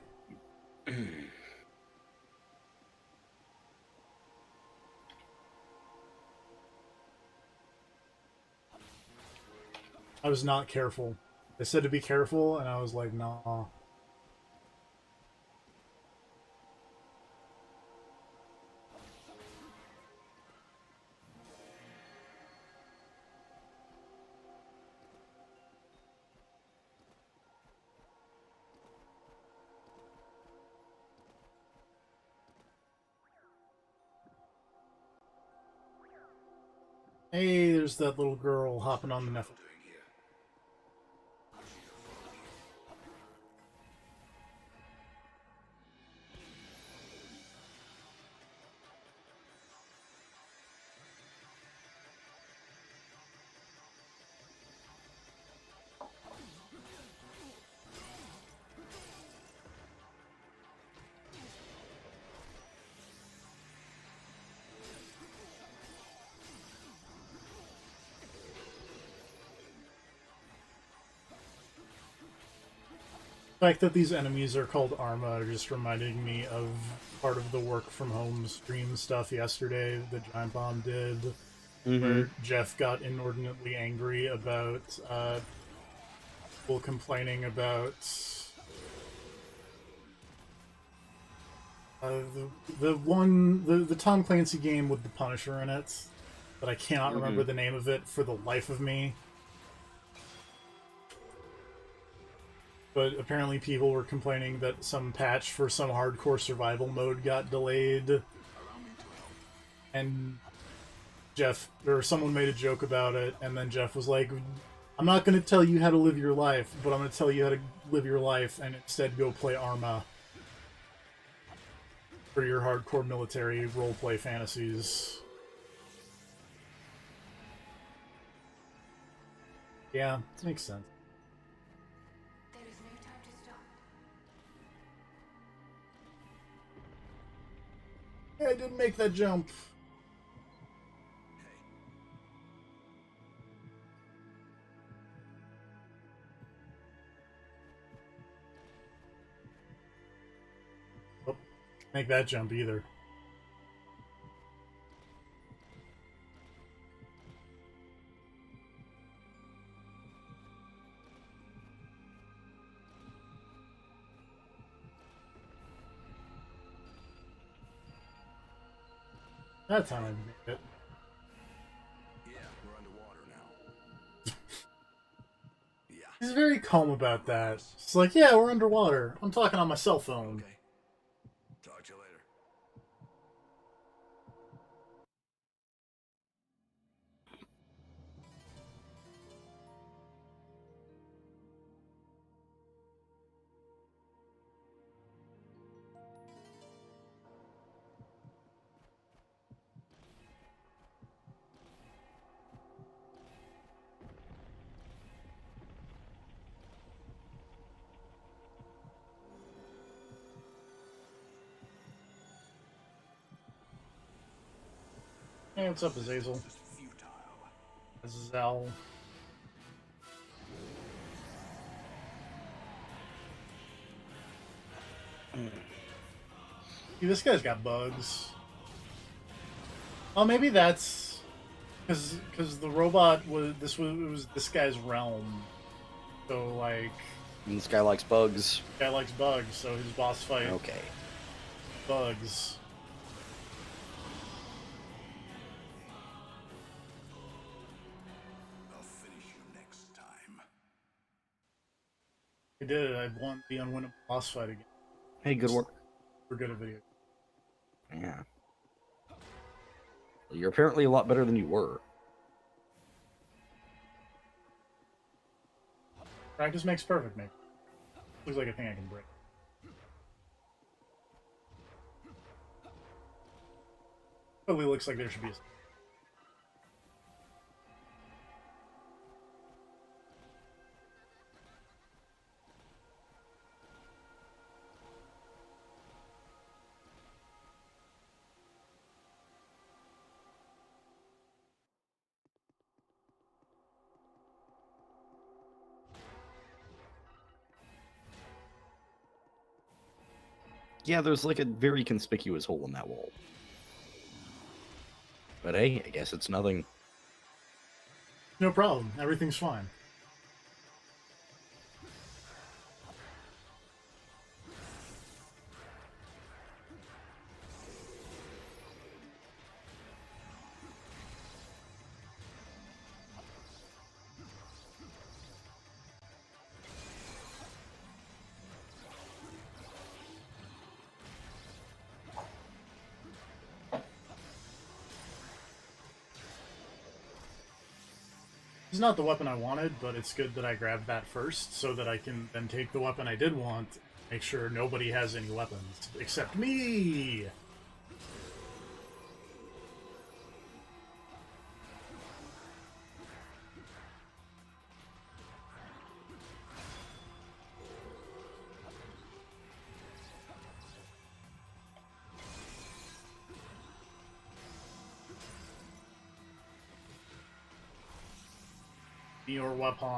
I was not careful. They said to be careful, and I was like, nah. Hey, there's that little girl hopping on the Nephilim. Doing here. The fact that these enemies are called Arma are just reminding me of part of the work from home stream stuff yesterday that Giant Bomb did, where Jeff got inordinately angry about people complaining about the Tom Clancy game with the Punisher in it, but I cannot remember the name of it for the life of me. But apparently people were complaining that some patch for some hardcore survival mode got delayed. And Jeff, or someone made a joke about it, and then Jeff was like, I'm not going to tell you how to live your life, but I'm going to tell you how to live your life and instead go play Arma for your hardcore military roleplay fantasies. Yeah, that makes sense. There is no time to stop. Yeah, I didn't make that jump. Oh, make that jump either. That time I made it. Yeah, we're underwater now. Yeah. He's very calm about that. It's like, yeah, we're underwater. I'm talking on my cell phone. Okay. Talk to you later. Hey, what's up, Azazel? Futile. Azazel. See, this guy's got bugs. Oh, maybe that's because the robot was this guy's realm. So like, And this guy likes bugs. guy likes bugs, so his boss fight Okay. bugs. I'll finish you next time. I did it. I won the unwinnable boss fight again. Hey, good work. We're good at video. Yeah. Well, you're apparently a lot better than you were. Practice makes perfect, mate. Looks like a thing I can break. Totally looks like there should be a... Yeah, there's like a very conspicuous hole in that wall. But hey, I guess it's nothing. No problem. Everything's fine. It's not the weapon I wanted, but it's good that I grabbed that first, so that I can then take the weapon I did want, make sure nobody has any weapons, except me! Your weapon.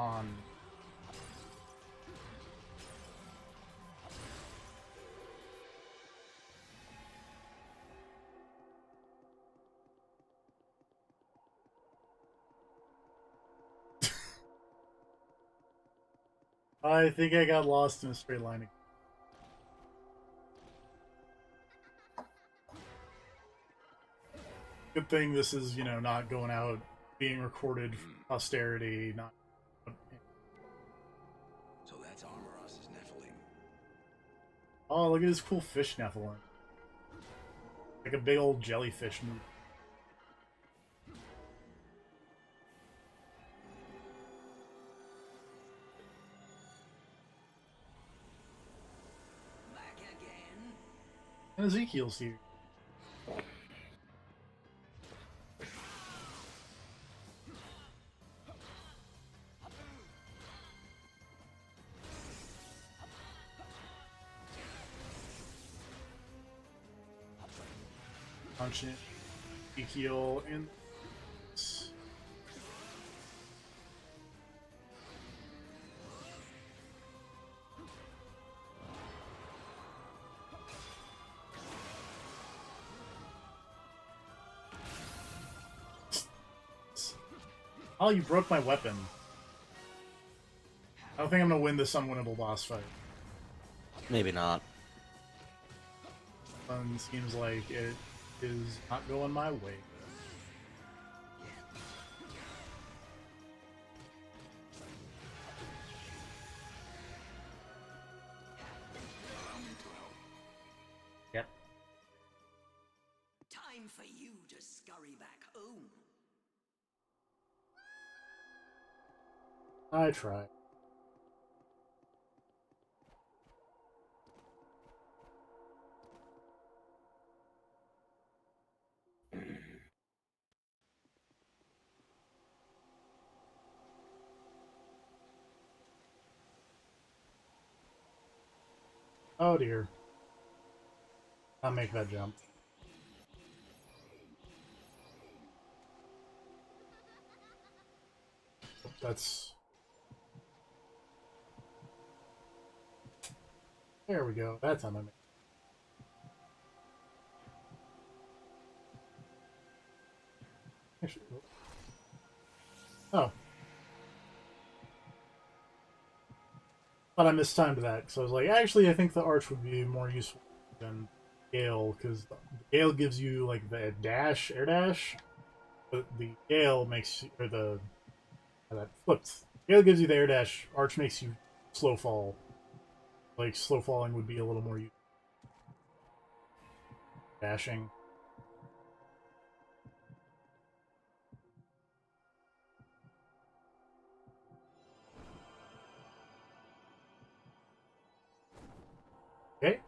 I think I got lost in a straight line again. Good thing this is, not going out, being recorded for posterity, not... So that's Armoros' Nephilim. Oh, look at this cool fish Nephilim. Like a big old jellyfish movie. Back again. And Ezekiel's here. Punch it. Ezekiel and... Oh, you broke my weapon. I don't think I'm gonna win this unwinnable boss fight. Maybe not. Seems like it is not going my way. Yep. Time for you to scurry back home. I tried. Oh dear. I'll make that jump. That's... There we go. That's how I make it. Oh. Thought I mistimed that, because I was like, actually, I think the arch would be more useful than Gale, because the Gale gives you, like, the dash, air dash, but the Gale makes you, or the, that flipped. Gale gives you the air dash, arch makes you slow fall. Like, slow falling would be a little more useful. Dashing. Okay.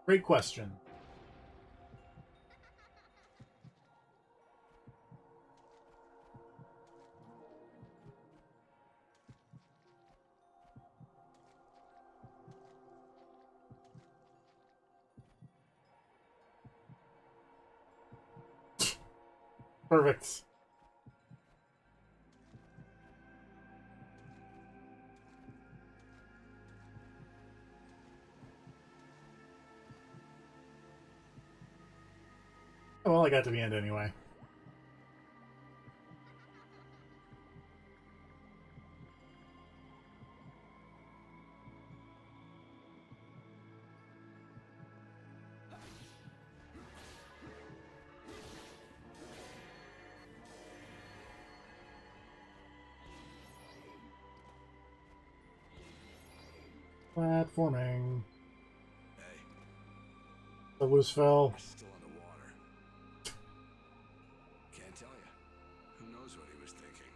Great question. Perfect. Oh, well, I got to the end anyway. Platforming. Hey, The loose fell. you're still underwater. Can't tell you. Who knows what he was thinking?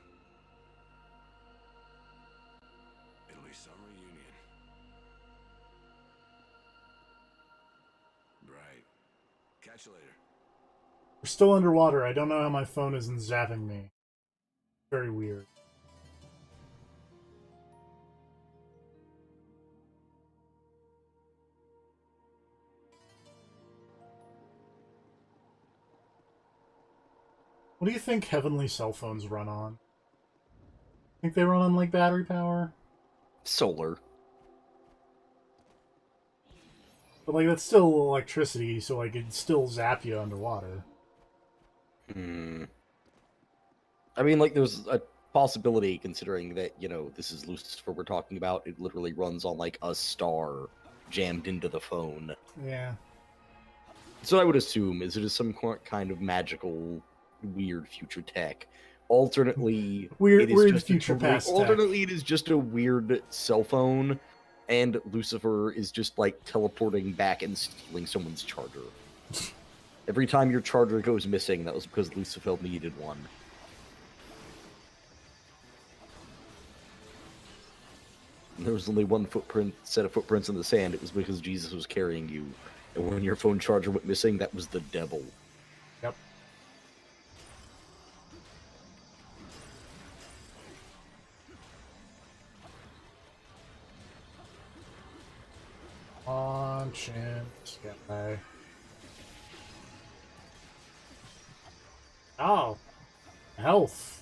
It'll be some reunion. Right. Catch you later. We're still underwater. I don't know how my phone isn't zapping me. Very weird. What do you think heavenly cell phones run on? Think they run on, like, battery power? Solar. But, like, that's still electricity, so, like, it'd still zap you underwater. Hmm. I mean, like, there's a possibility, considering that, you know, this is Lucifer we're talking about. It literally runs on, like, a star jammed into the phone. Yeah. So I would assume is it is some kind of magical, weird future tech. Alternately, Weird it is weird just future past tech. alternately it is just a weird cell phone, and Lucifer is just like teleporting back and stealing someone's charger. Every time your charger goes missing, that was because Lucifer needed one. And there was only one set of footprints in the sand. It was because Jesus was carrying you. And when your phone charger went missing, that was the devil. Yep. Launch and sky. Oh. Health.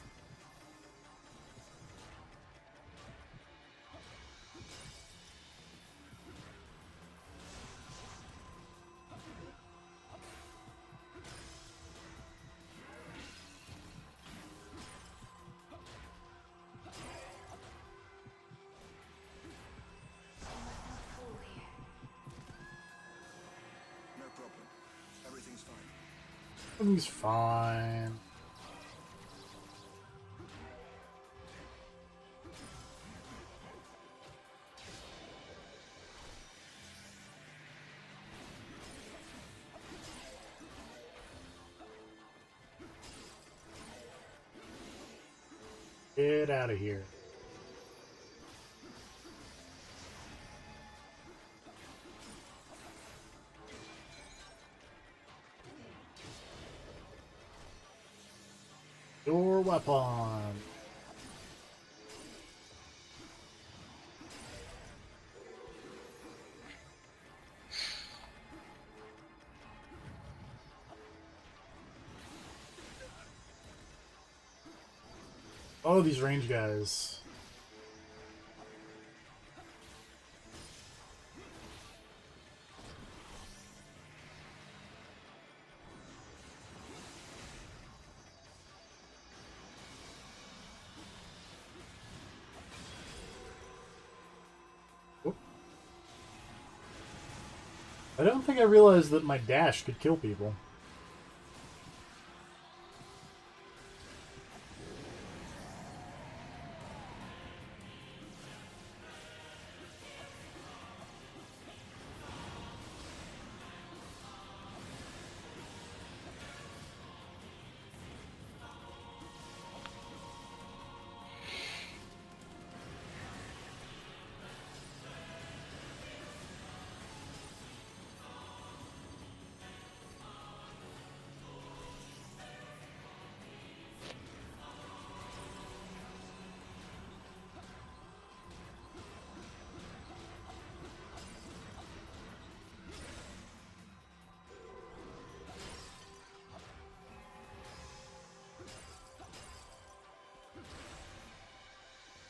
No problem. Everything's fine. Everything's fine. Get out of here. Your weapon. Oh, these range guys. I don't think I realized that my dash could kill people.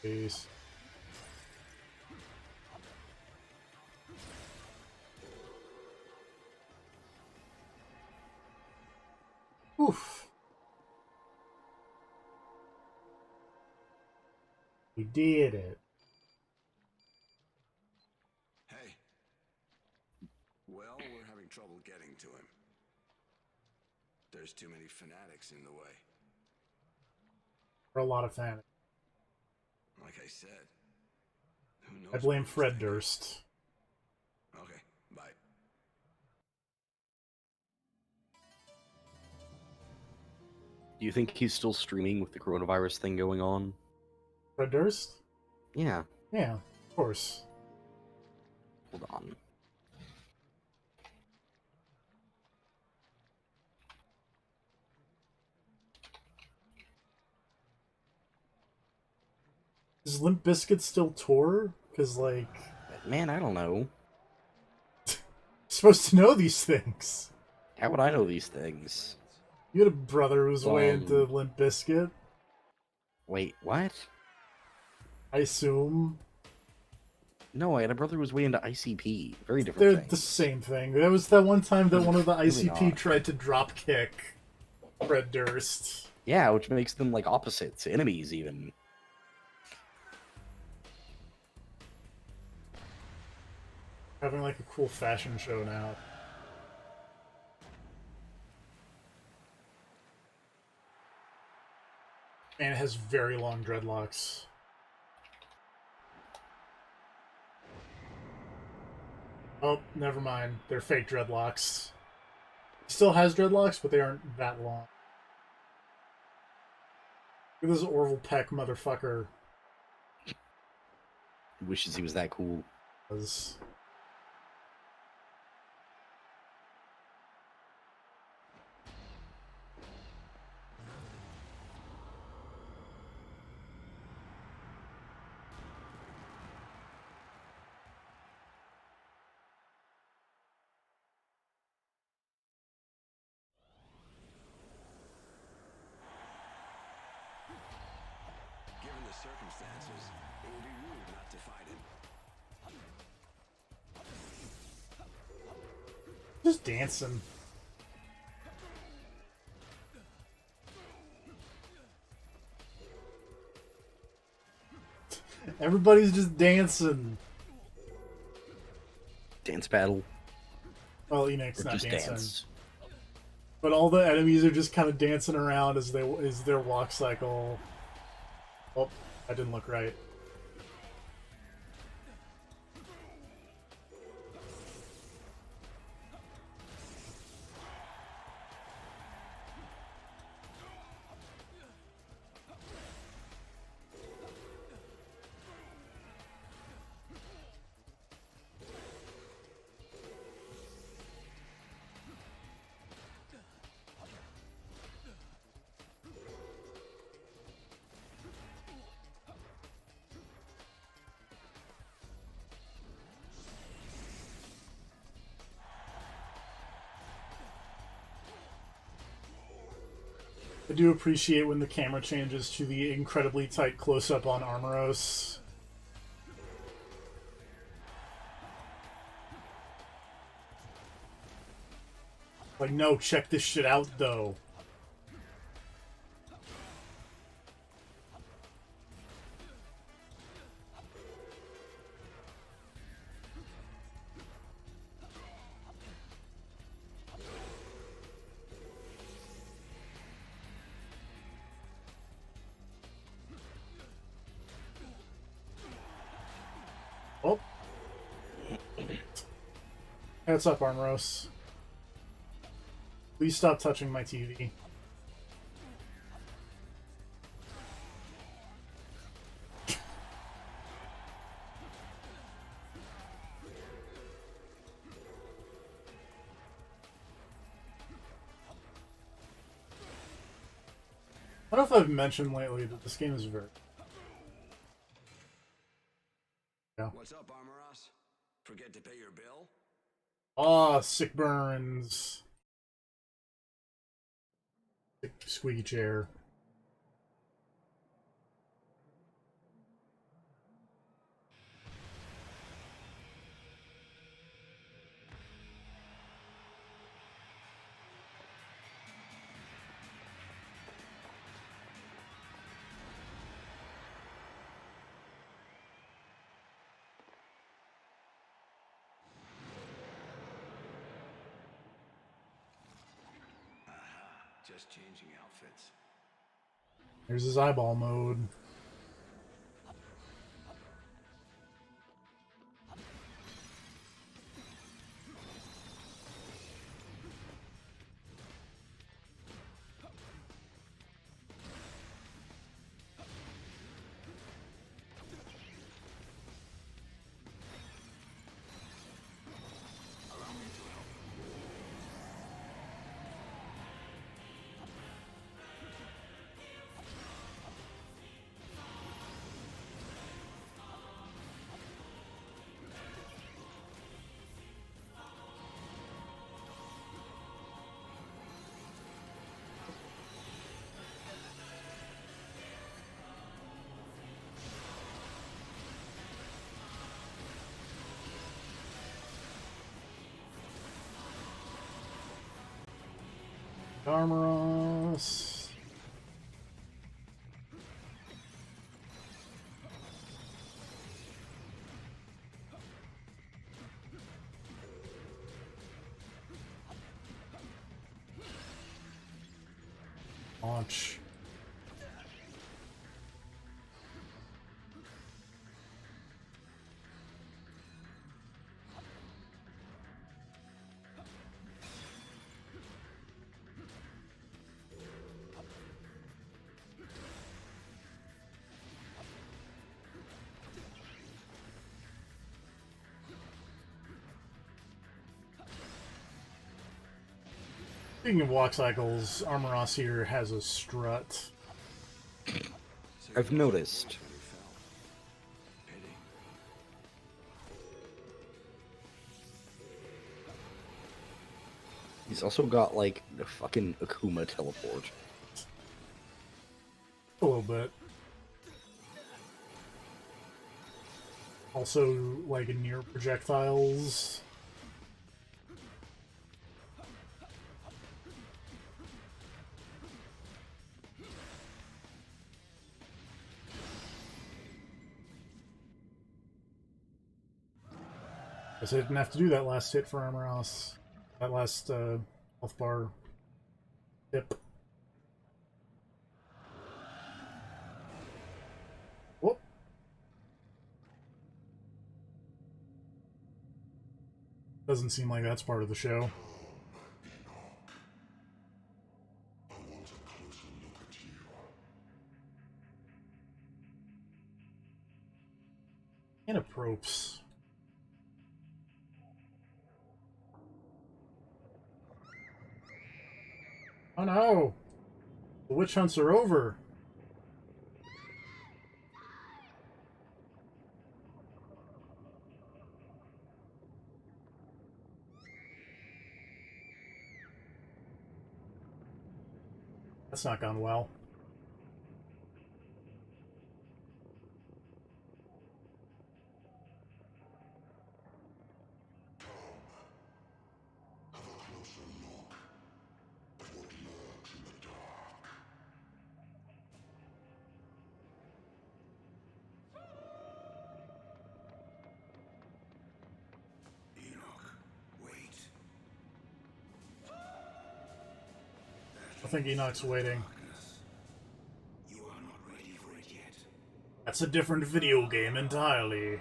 Peace. Oof. We did it. Hey. Well, we're having trouble getting to him. There's too many fanatics in the way. For a lot of fans. Like I said, who knows? I blame what he's Fred thinking. Durst. Okay, bye. Do you think he's still streaming with the coronavirus thing going on? Fred Durst? Yeah. Yeah, of course. Hold on. Does Limp Bizkit still tour? Because, like, Man, I don't know. you're supposed to know these things. How would I know these things? You had a brother who was way into Limp Bizkit, Wait, what? I assume. No, I had a brother who was way into ICP. Very different They're things. the same thing. There was that one time that one of the Really ICP not. tried to drop kick Fred Durst. Yeah, which makes them like opposites, enemies even. Having like a cool fashion show now. And it has very long dreadlocks. Oh, never mind. They're fake dreadlocks. He still has dreadlocks, but they aren't that long. Look at this Orville Peck motherfucker. Wishes he was that cool. Was. Given the circumstances, it would be rude not to fight him. Just dancing. Everybody's just dancing. Dance battle. Well, Enix Or not just dancing. dance. But all the enemies are just kind of dancing around as their walk cycle. Oh, that didn't look right. I do appreciate when the camera changes to the incredibly tight close-up on Armoros. Like, no, check this shit out, though. Oh. Hey, what's up, Armoros? Please stop touching my TV. I don't know if I've mentioned lately that this game is very... Yeah. What's up, Armoros? Forget to pay your bill? Ah, sick burns. Sick squeaky chair. Just changing outfits. There's his eyeball mode. Armoros. Launch. Speaking of walk cycles, Armoros here has a strut. I've noticed. Pity. He's also got, like, the fucking Akuma teleport. A little bit. Also, like, near projectiles. Guess I didn't have to do that last hit for Armoros. That last health bar tip. Whoop. Doesn't seem like that's part of the show. I want a closer look at you. Anapropes. Oh no! The witch hunts are over! That's not gone well. Have a closer look at what lurks in the dark. Enoch, wait. I think Enoch's waiting. Darkness. You are not ready for it yet. That's a different video game entirely.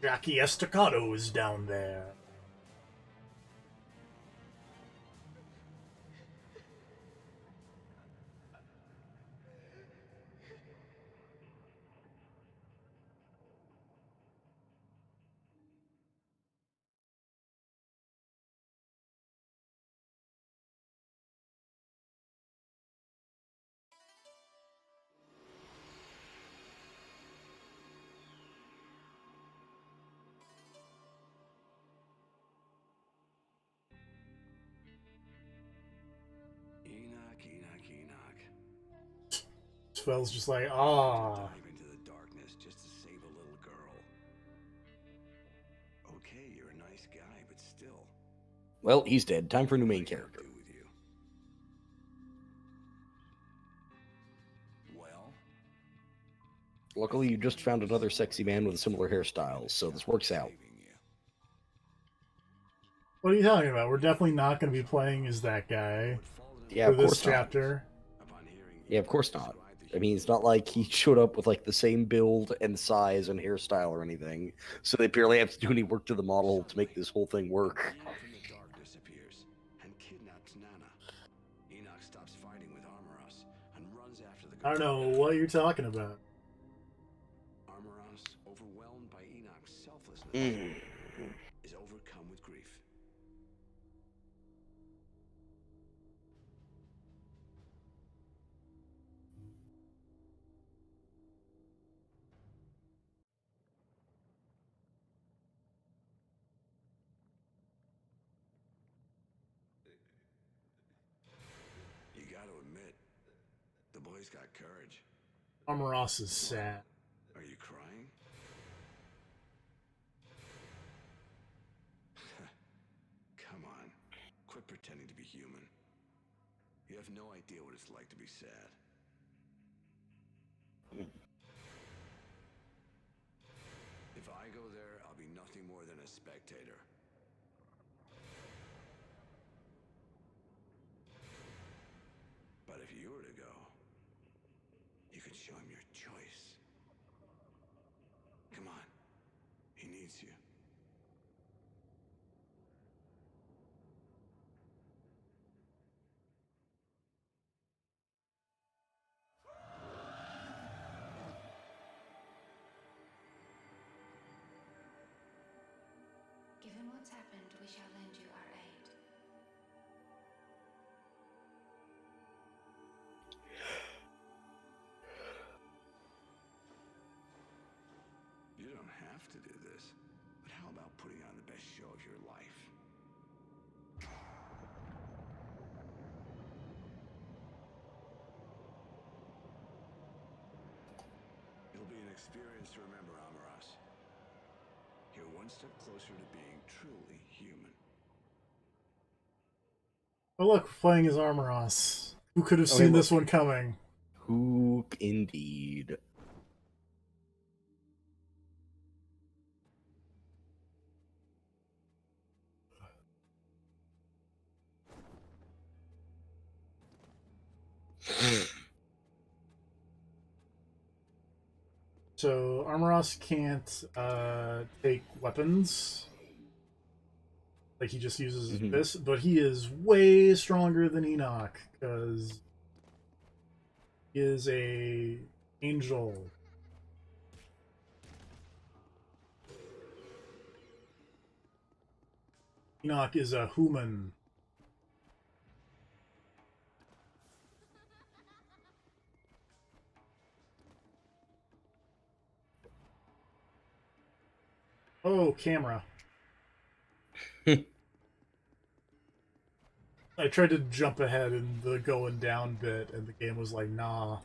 Jackie Estacado is down there. Enoch. Spell's just like, ah. Dive into the darkness just to save a little girl. Okay, you're a nice guy, but still. Well, he's dead. Time for a new main character. Do with you. Well, Luckily, you just found another sexy man with a similar hairstyle, so this works out. saving you. What are you talking about? We're definitely not going to be playing as that guy Would fall into Yeah, for of this course not. chapter. upon hearing Yeah, of course not. describe the I mean, it's not like he showed up with like the same build and size and hairstyle or anything, so they barely have to do any work to the model to make this whole thing work. Man from the darkness appears and kidnaps Nana. Enoch stops fighting with Armoros and runs after the I don't know what you're talking about. Armoros, overwhelmed by Enoch's selflessness, Mm. is overcome with grief. You gotta admit, the boy's got courage. Amaros is sad. Are you crying? Come on. Quit pretending to be human. You have no idea what it's like to be sad. If I go there, I'll be nothing more than a spectator. But if you were to go, you could show him your choice. Come on. He needs you. Given what's happened, we shall lend you our aid. You don't have to do this, but how about putting on the best show of your life? It'll be an experience to remember, Amaras. You're one step closer to being truly human. Oh look, we're playing as Armoros. Who could have Oh, seen hey, this look. one coming? Who indeed? So Armoros can't take weapons. Like he just uses his Mhm. fist, but he is way stronger than Enoch because he is a angel. Enoch is a human. Oh, camera. I tried to jump ahead in the going down bit, and the game was like, nah.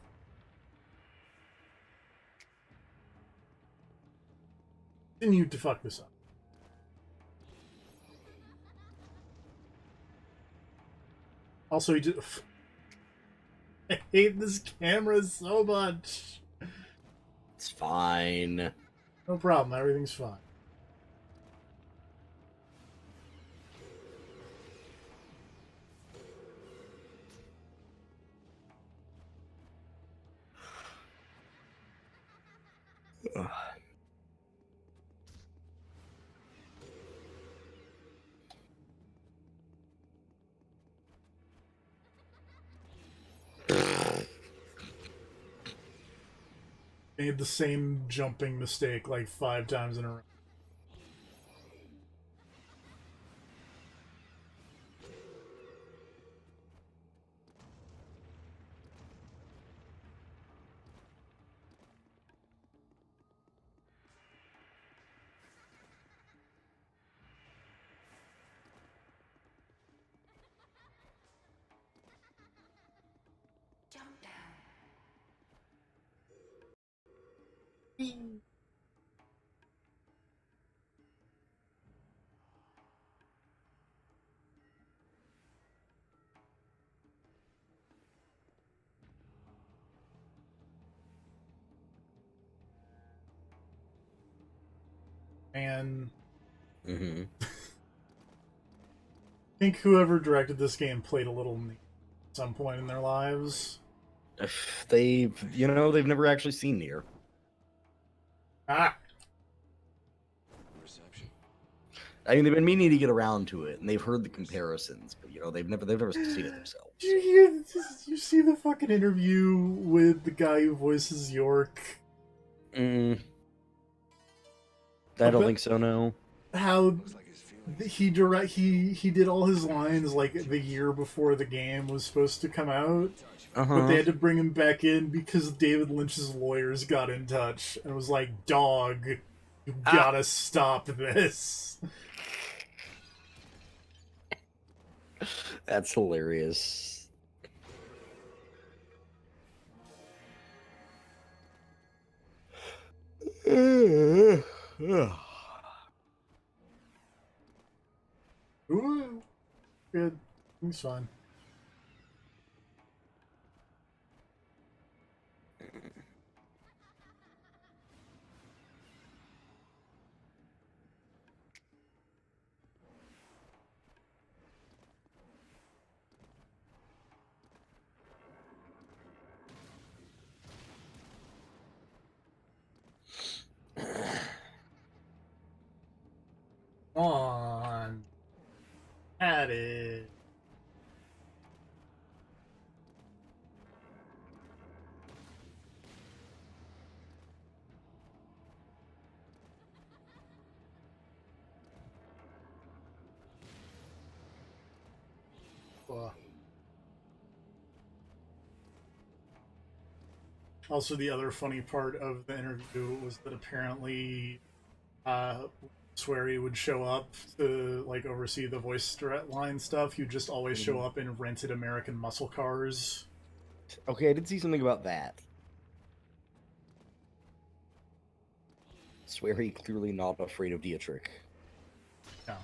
Continued to fuck this up. Also, he just... I hate this camera so much. It's fine. No problem, everything's fine. made the same jumping mistake like 5 times in a row. Jump down. And Mm-hmm. I think whoever directed this game played a little neat at some point in their lives. They've never actually seen Nier. Ah! Reception. I mean, they've been meaning to get around to it, and they've heard the comparisons, but they've never seen it themselves. Did you hear? Did you see the fucking interview with the guy who voices York? I don't think so. No. How Looks like his feelings. he did all his lines like the year before the game was supposed to come out, Uh but they huh. had to bring him back in because David Lynch's lawyers got in touch and was like, "Dog, you gotta stop this." That's hilarious. Ooh, good, he's fine. On, at it. Also, the other funny part of the interview was that apparently, Swery would show up to like oversee the voice direct line stuff. He'd just always show up in rented American muscle cars. Okay, I did see something about that. Swery clearly not afraid of Dietrich. Yeah.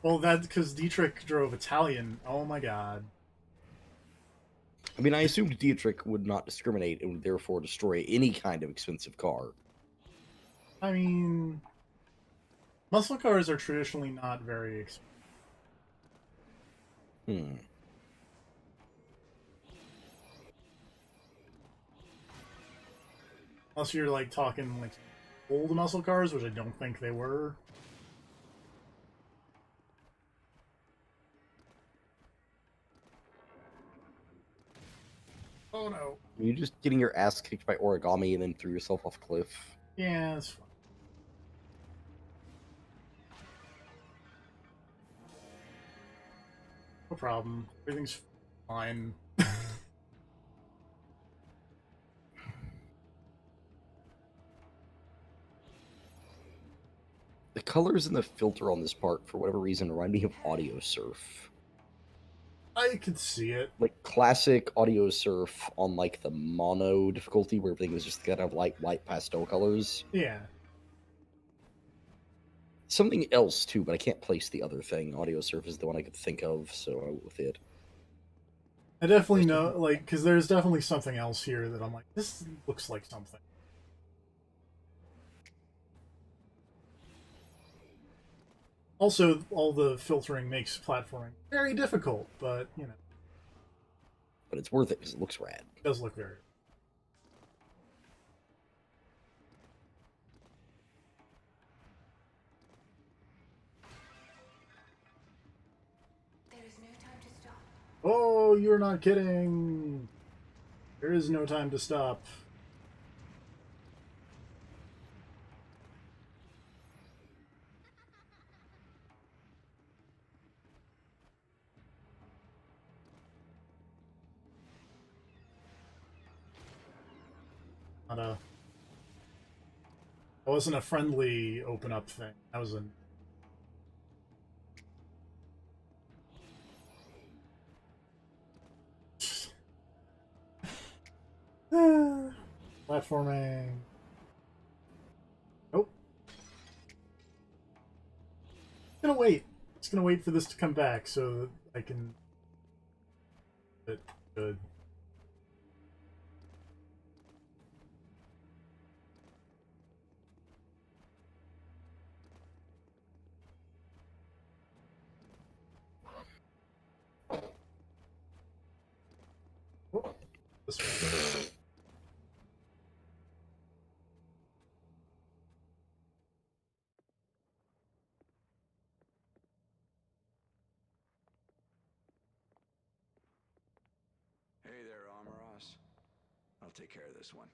Well, that's because Dietrich drove Italian. Oh my god. I mean, I assumed Dietrich would not discriminate and would therefore destroy any kind of expensive car. I mean, muscle cars are traditionally not very expensive. Unless you're like talking like old muscle cars, which I don't think they were. Oh no. Are you just getting your ass kicked by origami and then threw yourself off a cliff? Yeah, it's fine. No problem. Everything's fine. The colors in the filter on this part, for whatever reason, remind me of Audio Surf. I could see it. Like classic Audio Surf on like the mono difficulty where everything was just kind of like white pastel colors. Yeah. Something else too, but I can't place the other thing. Audio Surf is the one I could think of, so I went with it. I definitely know, like, because there's definitely something else here that I'm like, this looks like something. Also, all the filtering makes platforming very difficult, but, you know, But it's worth it because it looks rad. it does look very. There is no time to stop. Oh, you're not kidding! There is no time to stop. Not a. That wasn't a friendly open up thing. That was a. Platforming. Nope. Gonna wait. Just gonna wait for this to come back so that I can. Good. Oh, this one. Hey there, Armoros. I'll take care of this one.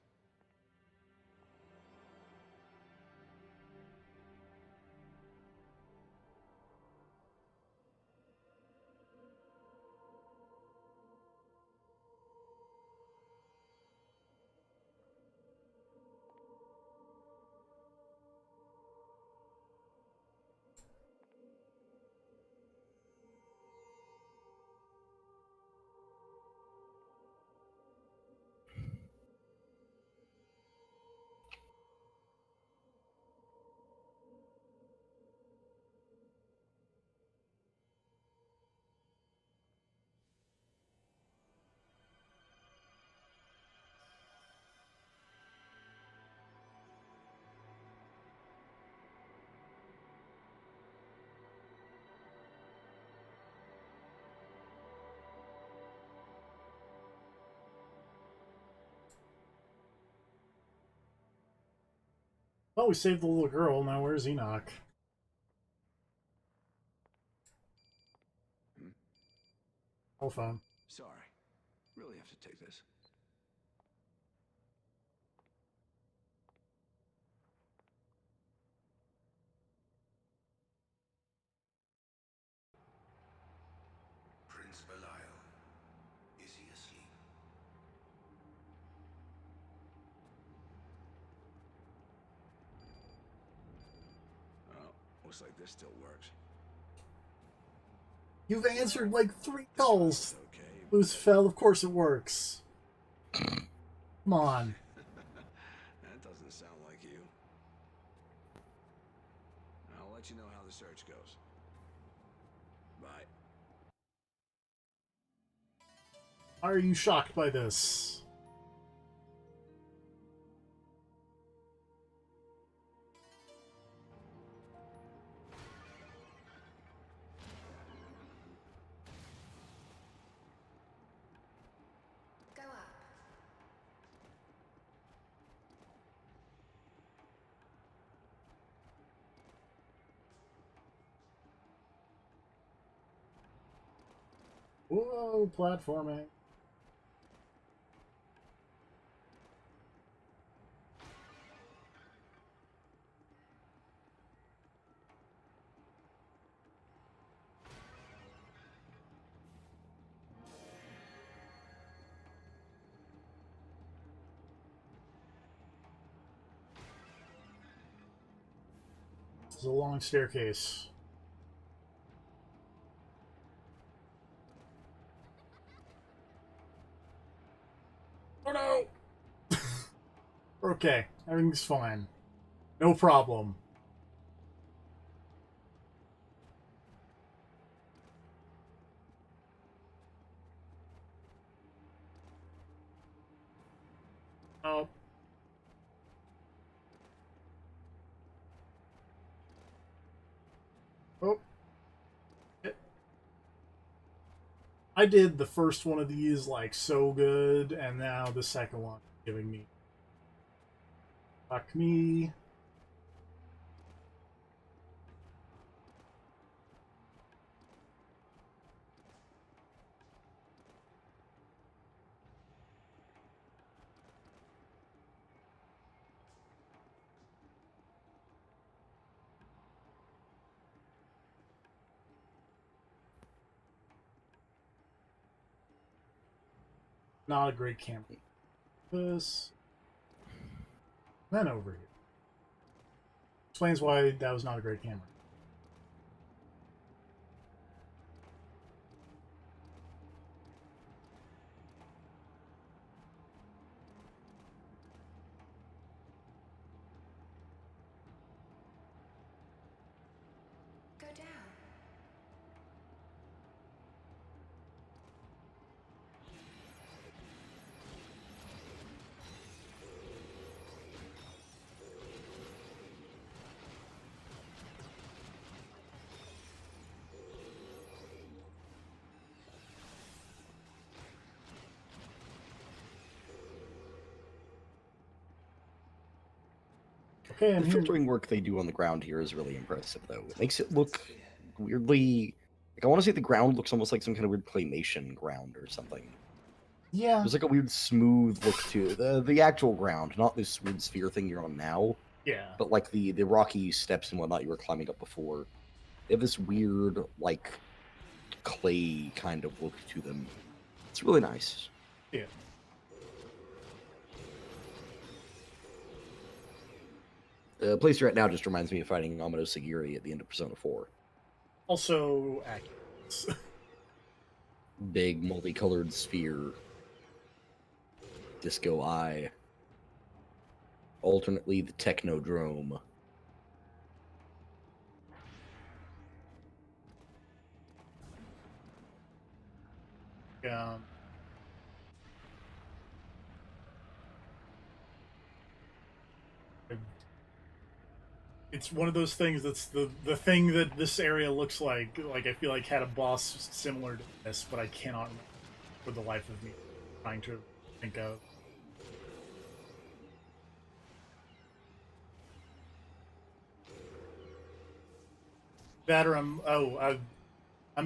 Well, we saved the little girl. Now where's Enoch? Telephone. Sorry. Really have to take this. Prince Belial. Is he asleep? Oh, looks like this still works. You've answered like 3 calls. Okay. Loose fell. Of course it works. Come on. That doesn't sound like you. I'll let you know how the search goes. Bye. Why are you shocked by this? Go up. Whoa, platforming. This is a long staircase. Oh no! We're okay. Everything's fine. No problem. Oh. Oh. I did the first one of these like so good, and now the second one giving me. Fuck me. Not a great camera. This. Then over here. Explains why that was not a great camera. Go down. Okay, The I'm here. filtering work they do on the ground here is really impressive, though. It makes it look weirdly. Like, I want to say the ground looks almost like some kind of weird claymation ground or something. Yeah. There's like a weird smooth look to the actual ground, not this weird sphere thing you're on now, Yeah. but like the rocky steps and whatnot you were climbing up before. They have this weird, like, clay kind of look to them. It's really nice. Yeah. The place you're at now just reminds me of fighting Amado Sagiri at the end of Persona 4. Also accurate. Big, multicolored sphere. Disco Eye. Alternately, the Technodrome. Um, it's one of those things that's the thing that this area looks like. Like, I feel like had a boss similar to this, but I cannot remember for the life of me trying to think of. That or I'm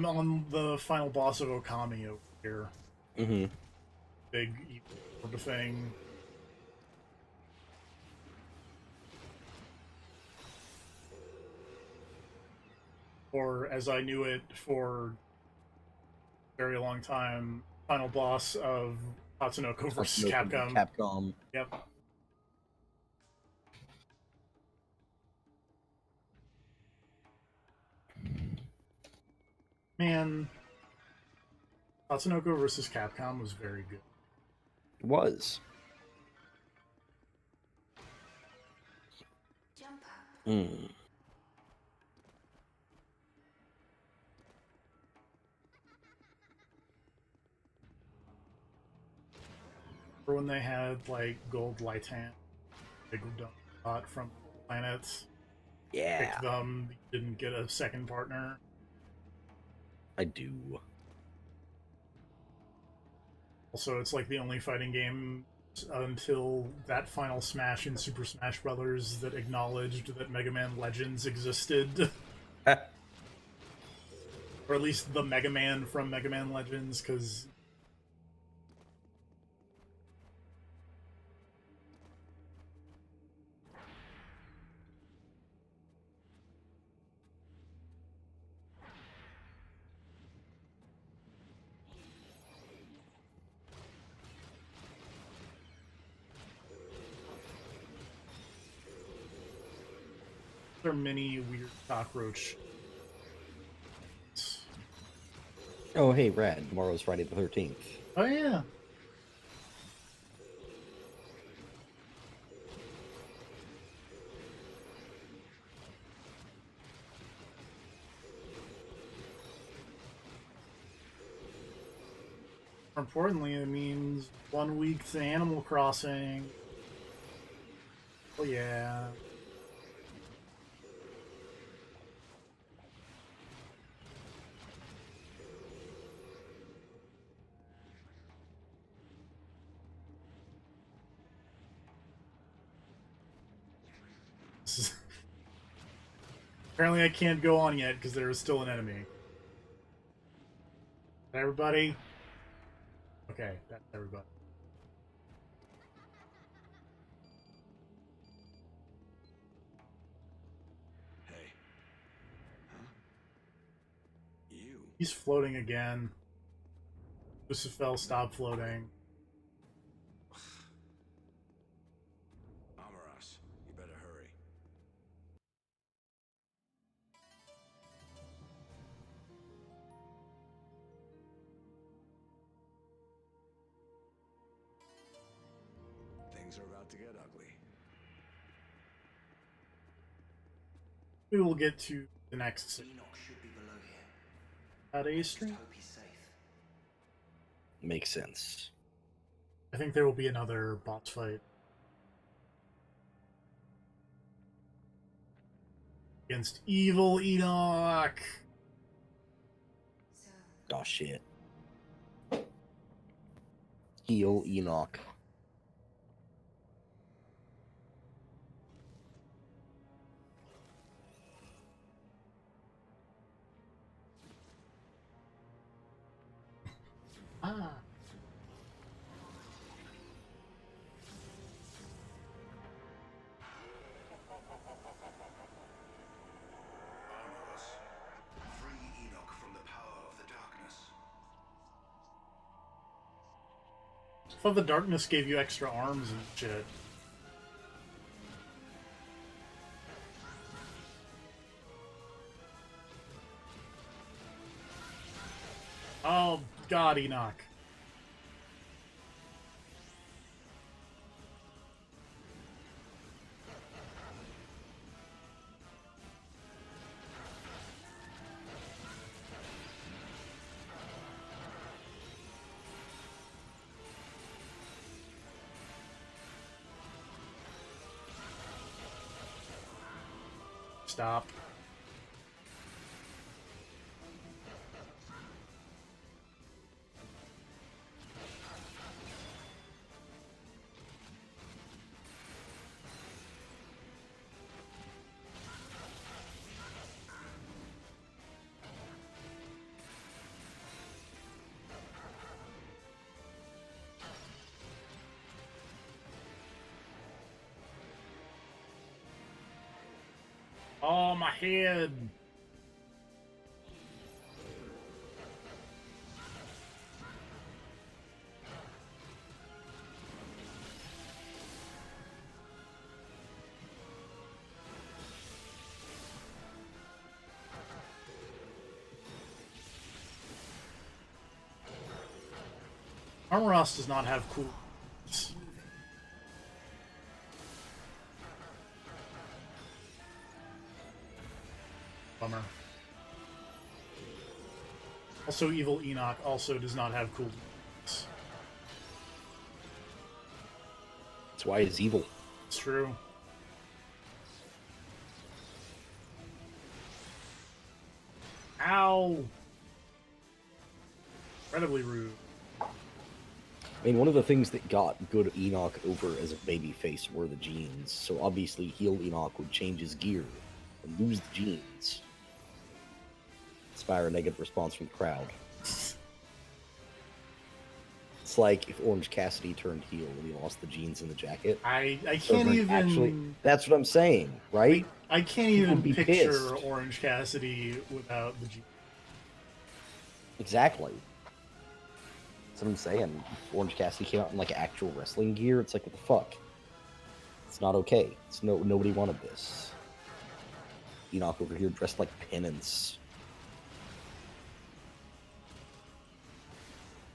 on the final boss of Okami over here. Mm-hmm. Big evil thing. Or as I knew it for a very long time, final boss of Tatsunoko versus Capcom. Capcom. Yep. Man, Tatsunoko versus Capcom was very good. It was. Jump up. Mm. Or when they had like Gold Lightan, big dot from planets, Yeah, picked them, didn't get a second partner. I do. Also, it's like the only fighting game until that final Smash in Super Smash Brothers that acknowledged that Mega Man Legends existed. Or at least the Mega Man from Mega Man Legends, because there are many weird cockroach. Oh, hey, Rad. Tomorrow's Friday the 13th. Oh yeah. More importantly, it means 1 week to Animal Crossing. Oh yeah. Apparently I can't go on yet because there is still an enemy. Everybody? Okay, that's everybody. Hey. Huh? You. He's floating again. Lucifel, stop floating. Amaras. get ugly. We will get to the next city. Enoch should be below here. At A Just Street? hope he's safe. Makes sense. I think there will be another boss fight. Against Evil Enoch! So, Oh shit. Heal Enoch. Ah. Armor us. Free Enoch from the power of the darkness. I thought the darkness gave you extra arms and shit. Oh, God, Enoch. Stop. Oh, my head. Armoros does not have cool. Bummer. Also, Evil Enoch also does not have cool. That's why he's evil. It's true. Ow! Incredibly rude. I mean, one of the things that got good Enoch over as a babyface were the genes. So obviously, heel Enoch would change his gear and lose the genes. Inspire a negative response from the crowd. It's like if Orange Cassidy turned heel and he lost the jeans and the jacket. I So can't even actually, that's what I'm saying, right? I can't People even would be picture pissed. Orange Cassidy without the G. Exactly. That's what I'm saying. If Orange Cassidy came out in like actual wrestling gear, it's like what the fuck? It's not okay. It's nobody wanted this. Enoch over here dressed like Penance.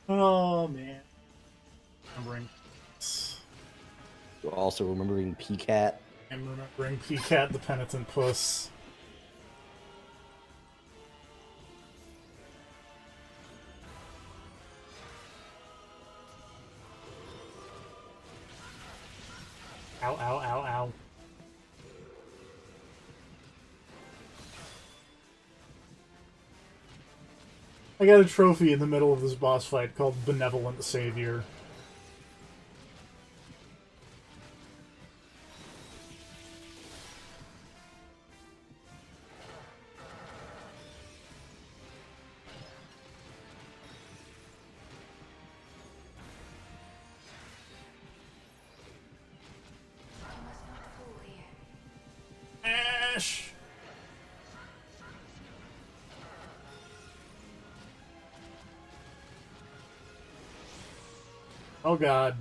Oh man. Remembering. Also remembering P-Cat. I'm remembering P-Cat the Penitent Puss. Ow, ow, ow, ow. I got a trophy in the middle of this boss fight called Benevolent Savior. you must not fall here. Ash! Oh god.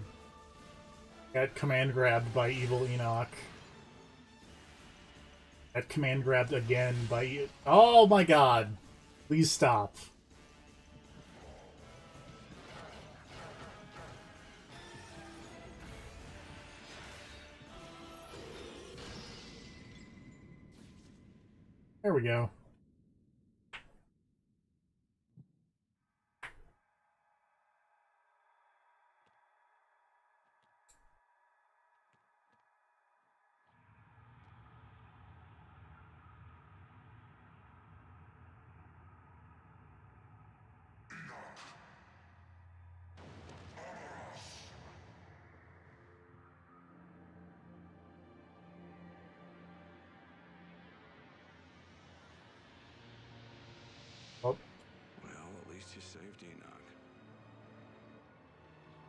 Got command grabbed by Evil Enoch. Got command grabbed again by... Oh my god! Please stop. There we go. Oh, Well, at least you saved Enoch.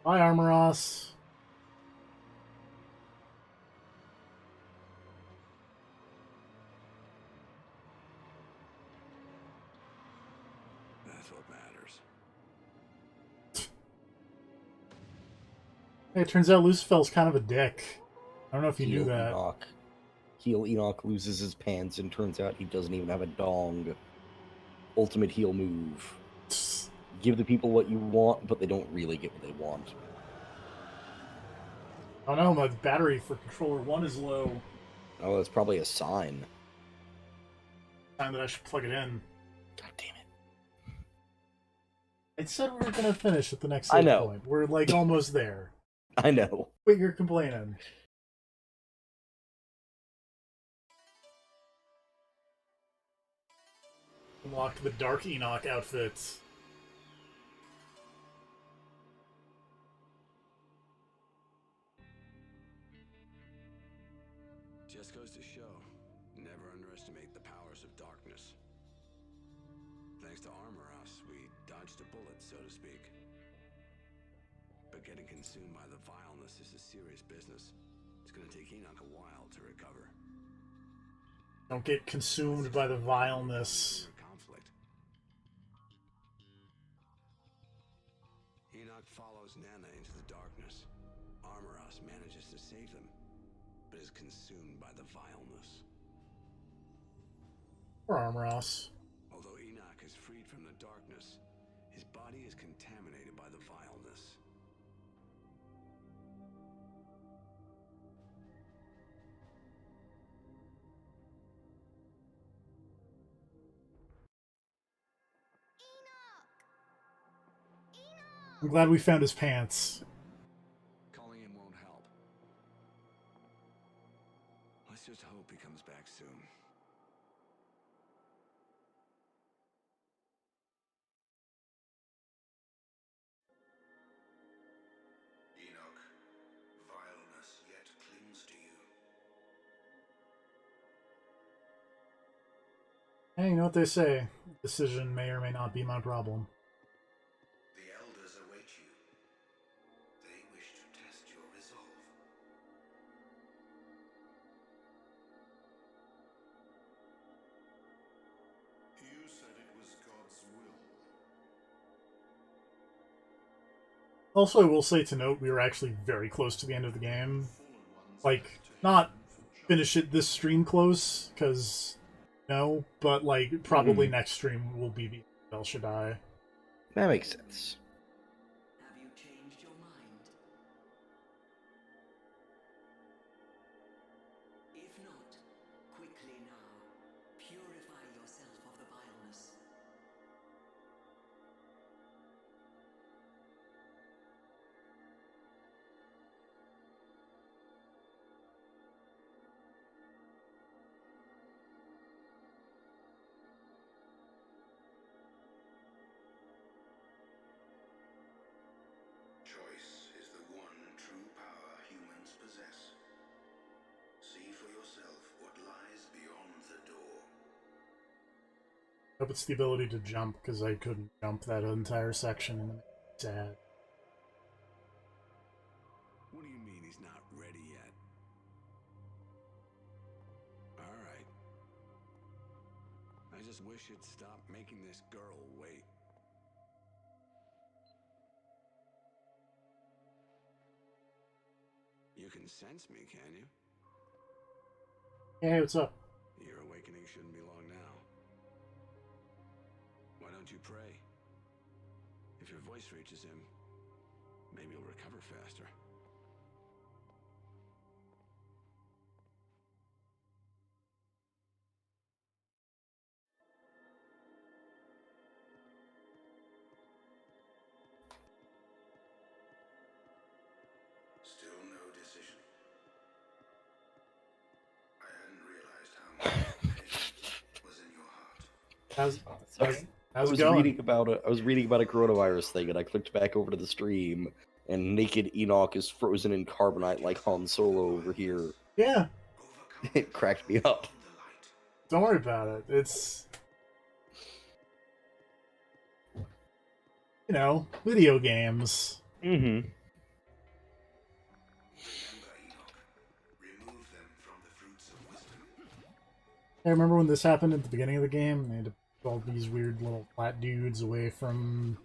bye, Armoros. That's what matters. Hey, it turns out Lucifer's kind of a dick. I don't know if you knew that. Enoch. Heel Enoch loses his pants and turns out he doesn't even have a dong. Ultimate heel move. Give the people what you want, but they don't really get what they want. Oh no, my battery for controller 1 is low. Oh, that's probably a sign. Time that I should plug it in. God damn it. I said we were gonna finish at the next I save know. point. We're like almost there. I know. Wait, you're complaining. Unlocked the Dark Enoch outfits. Just goes to show, never underestimate the powers of darkness. Thanks to Armoros, we dodged a bullet, so to speak. But getting consumed by the vileness is a serious business. It's gonna take Enoch a while to recover. Don't get consumed by the vileness. Conflict. Enoch follows Nana into the darkness. Armoros manages to save them, but is consumed by the vileness. Poor Armoros. Although Enoch is freed from the darkness, his body is contaminated by the vileness. I'm glad we found his pants. Calling him won't help. Let's just hope he comes back soon. Enoch, vileness yet clings to you. Hey, you know what they say? Decision may or may not be my problem. The elders await you. They wish to test your resolve. You said it was God's will. Also, I will say to note, we were actually very close to the end of the game. Like, not finish it this stream close, because no, but like, probably next stream will be the El Shaddai. That makes sense. Have you changed your mind? If not, quickly now, purify yourself of the vileness. Choice is the one true power humans possess. See for yourself what lies beyond the door. Hope it's the ability to jump, because I couldn't jump that entire section and it made me sad. What do you mean he's not ready yet? Alright. I just wish you'd stop making this girl wait. You can sense me, can you? Hey, what's up? Your awakening shouldn't be long now. Why don't you pray? If your voice reaches him, maybe you'll recover faster. How's, Sorry. how's it going? I was reading about a coronavirus thing, and I clicked back over to the stream, and naked Enoch is frozen in carbonite like Han Solo over here. Yeah, It cracked me up. don't worry about it. It's, video games. Mm-hmm. Remember, Enoch. Remove them from the fruits of wisdom. I remember when this happened at the beginning of the game. They had to put all these weird little flat dudes away from.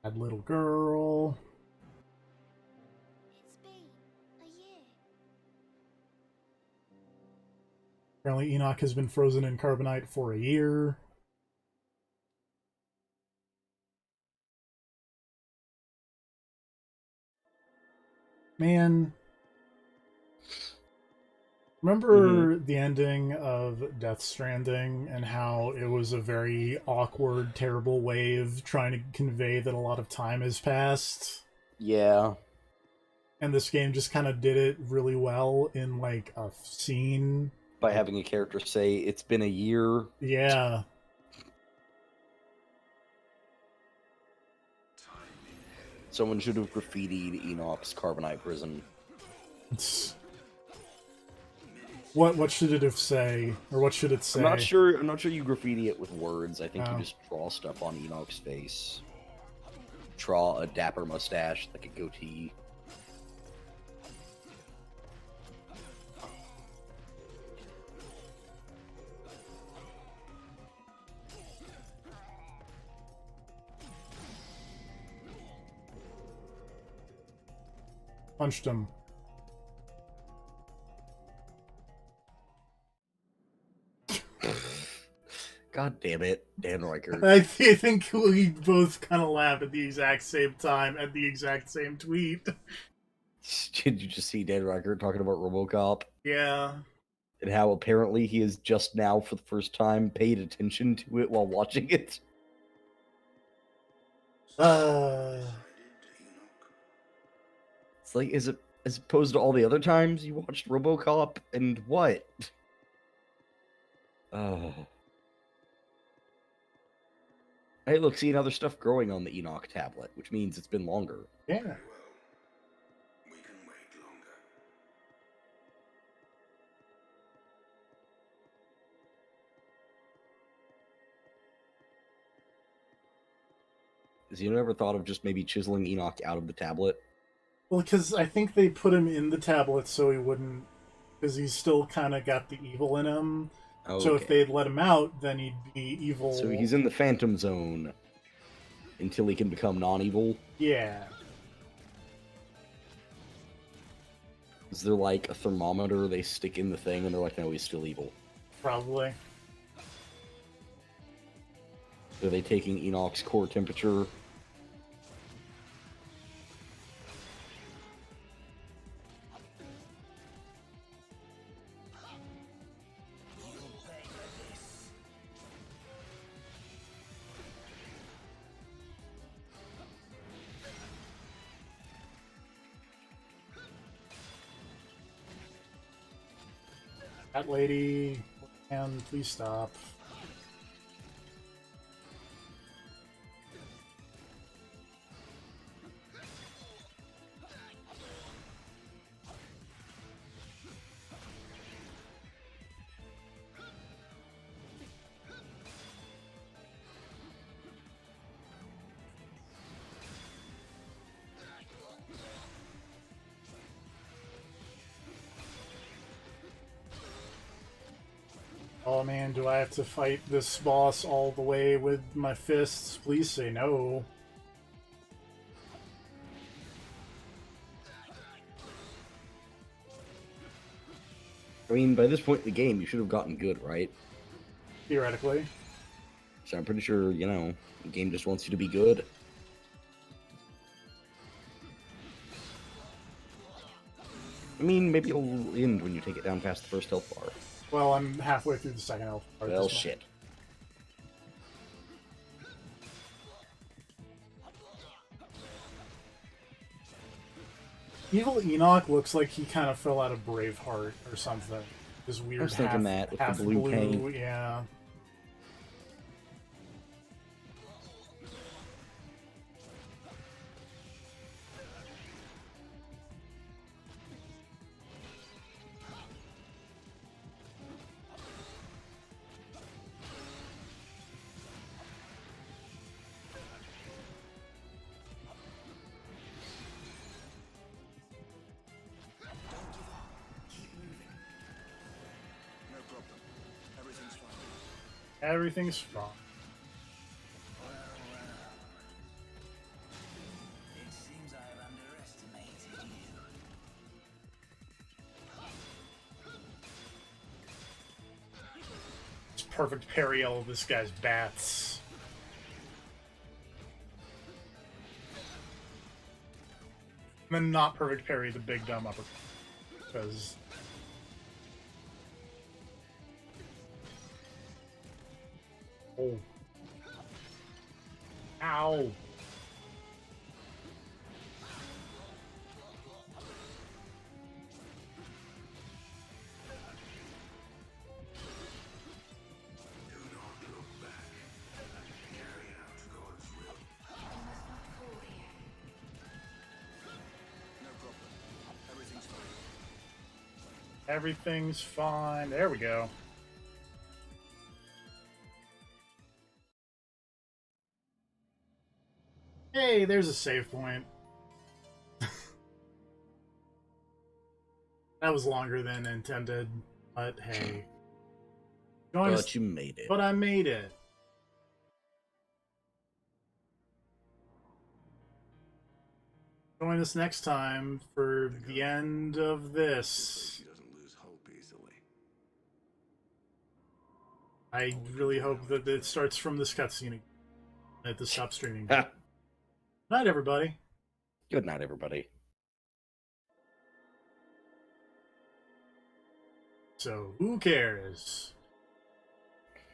That little girl. It's been a year. Apparently, Enoch has been frozen in carbonite for a year. Man. Remember the ending of Death Stranding and how it was a very awkward, terrible way of trying to convey that a lot of time has passed? Yeah. And this game just kind of did it really well in, like, a scene. By having a character say, it's been a year. Yeah. Someone should have graffitied Enoch's carbonite prison. What should it have say? Or what should it say? I'm not sure you graffiti it with words. I think you just draw stuff on Enoch's face. Draw a dapper mustache, like a goatee. Punched him. God damn it, Dan Reichert. I think we both kind of laugh at the exact same time at the exact same tweet. Did you just see Dan Reichert talking about RoboCop? Yeah. And how apparently he has just now, for the first time, paid attention to it while watching it? It's like, as opposed to all the other times you watched RoboCop, and what? Hey, look, see other stuff growing on the Enoch tablet, which means it's been longer. Yeah. Very well. We can wait longer. Has you ever thought of just maybe chiseling Enoch out of the tablet? Well, because I think they put him in the tablet so he wouldn't... Because he's still kind of got the evil in him. Oh, so okay. if they'd let him out, then he'd be evil. So he's in the Phantom Zone until he can become non-evil? Yeah. Is there like a thermometer they stick in the thing and they're like, no, he's still evil? Probably. Are they taking Enoch's core temperature? That lady... And please stop. Oh man, do I have to fight this boss all the way with my fists? Please say no. mean, by this point in the game, you should have gotten good, right? Theoretically. So I'm pretty sure, the game just wants you to be good. I mean, maybe it'll end when you take it down past the first health bar. Well, I'm halfway through the second health bar. Well, shit. Evil Enoch looks like he kind of fell out of Braveheart or something. This weird I was thinking that with the blue paint. Yeah. No problem. Everything's fine. Everything's fine. It seems I've underestimated you. It's perfect parry all of this guy's bats. And then not perfect parry the big dumb uppercut. Because... Oh. Ow. Do not look back. Carry out God's will. You must not fall here. No problem. Everything's fine. Everything's fine. There we go. Hey, there's a save point. That was longer than intended, but hey. Join us- But you made it. But I made it. Join us next time for the end of this. She doesn't lose hope easily. I really hope that it starts from this cutscene at the stop streaming. Ha. Night, everybody. Good night, everybody. So, who cares?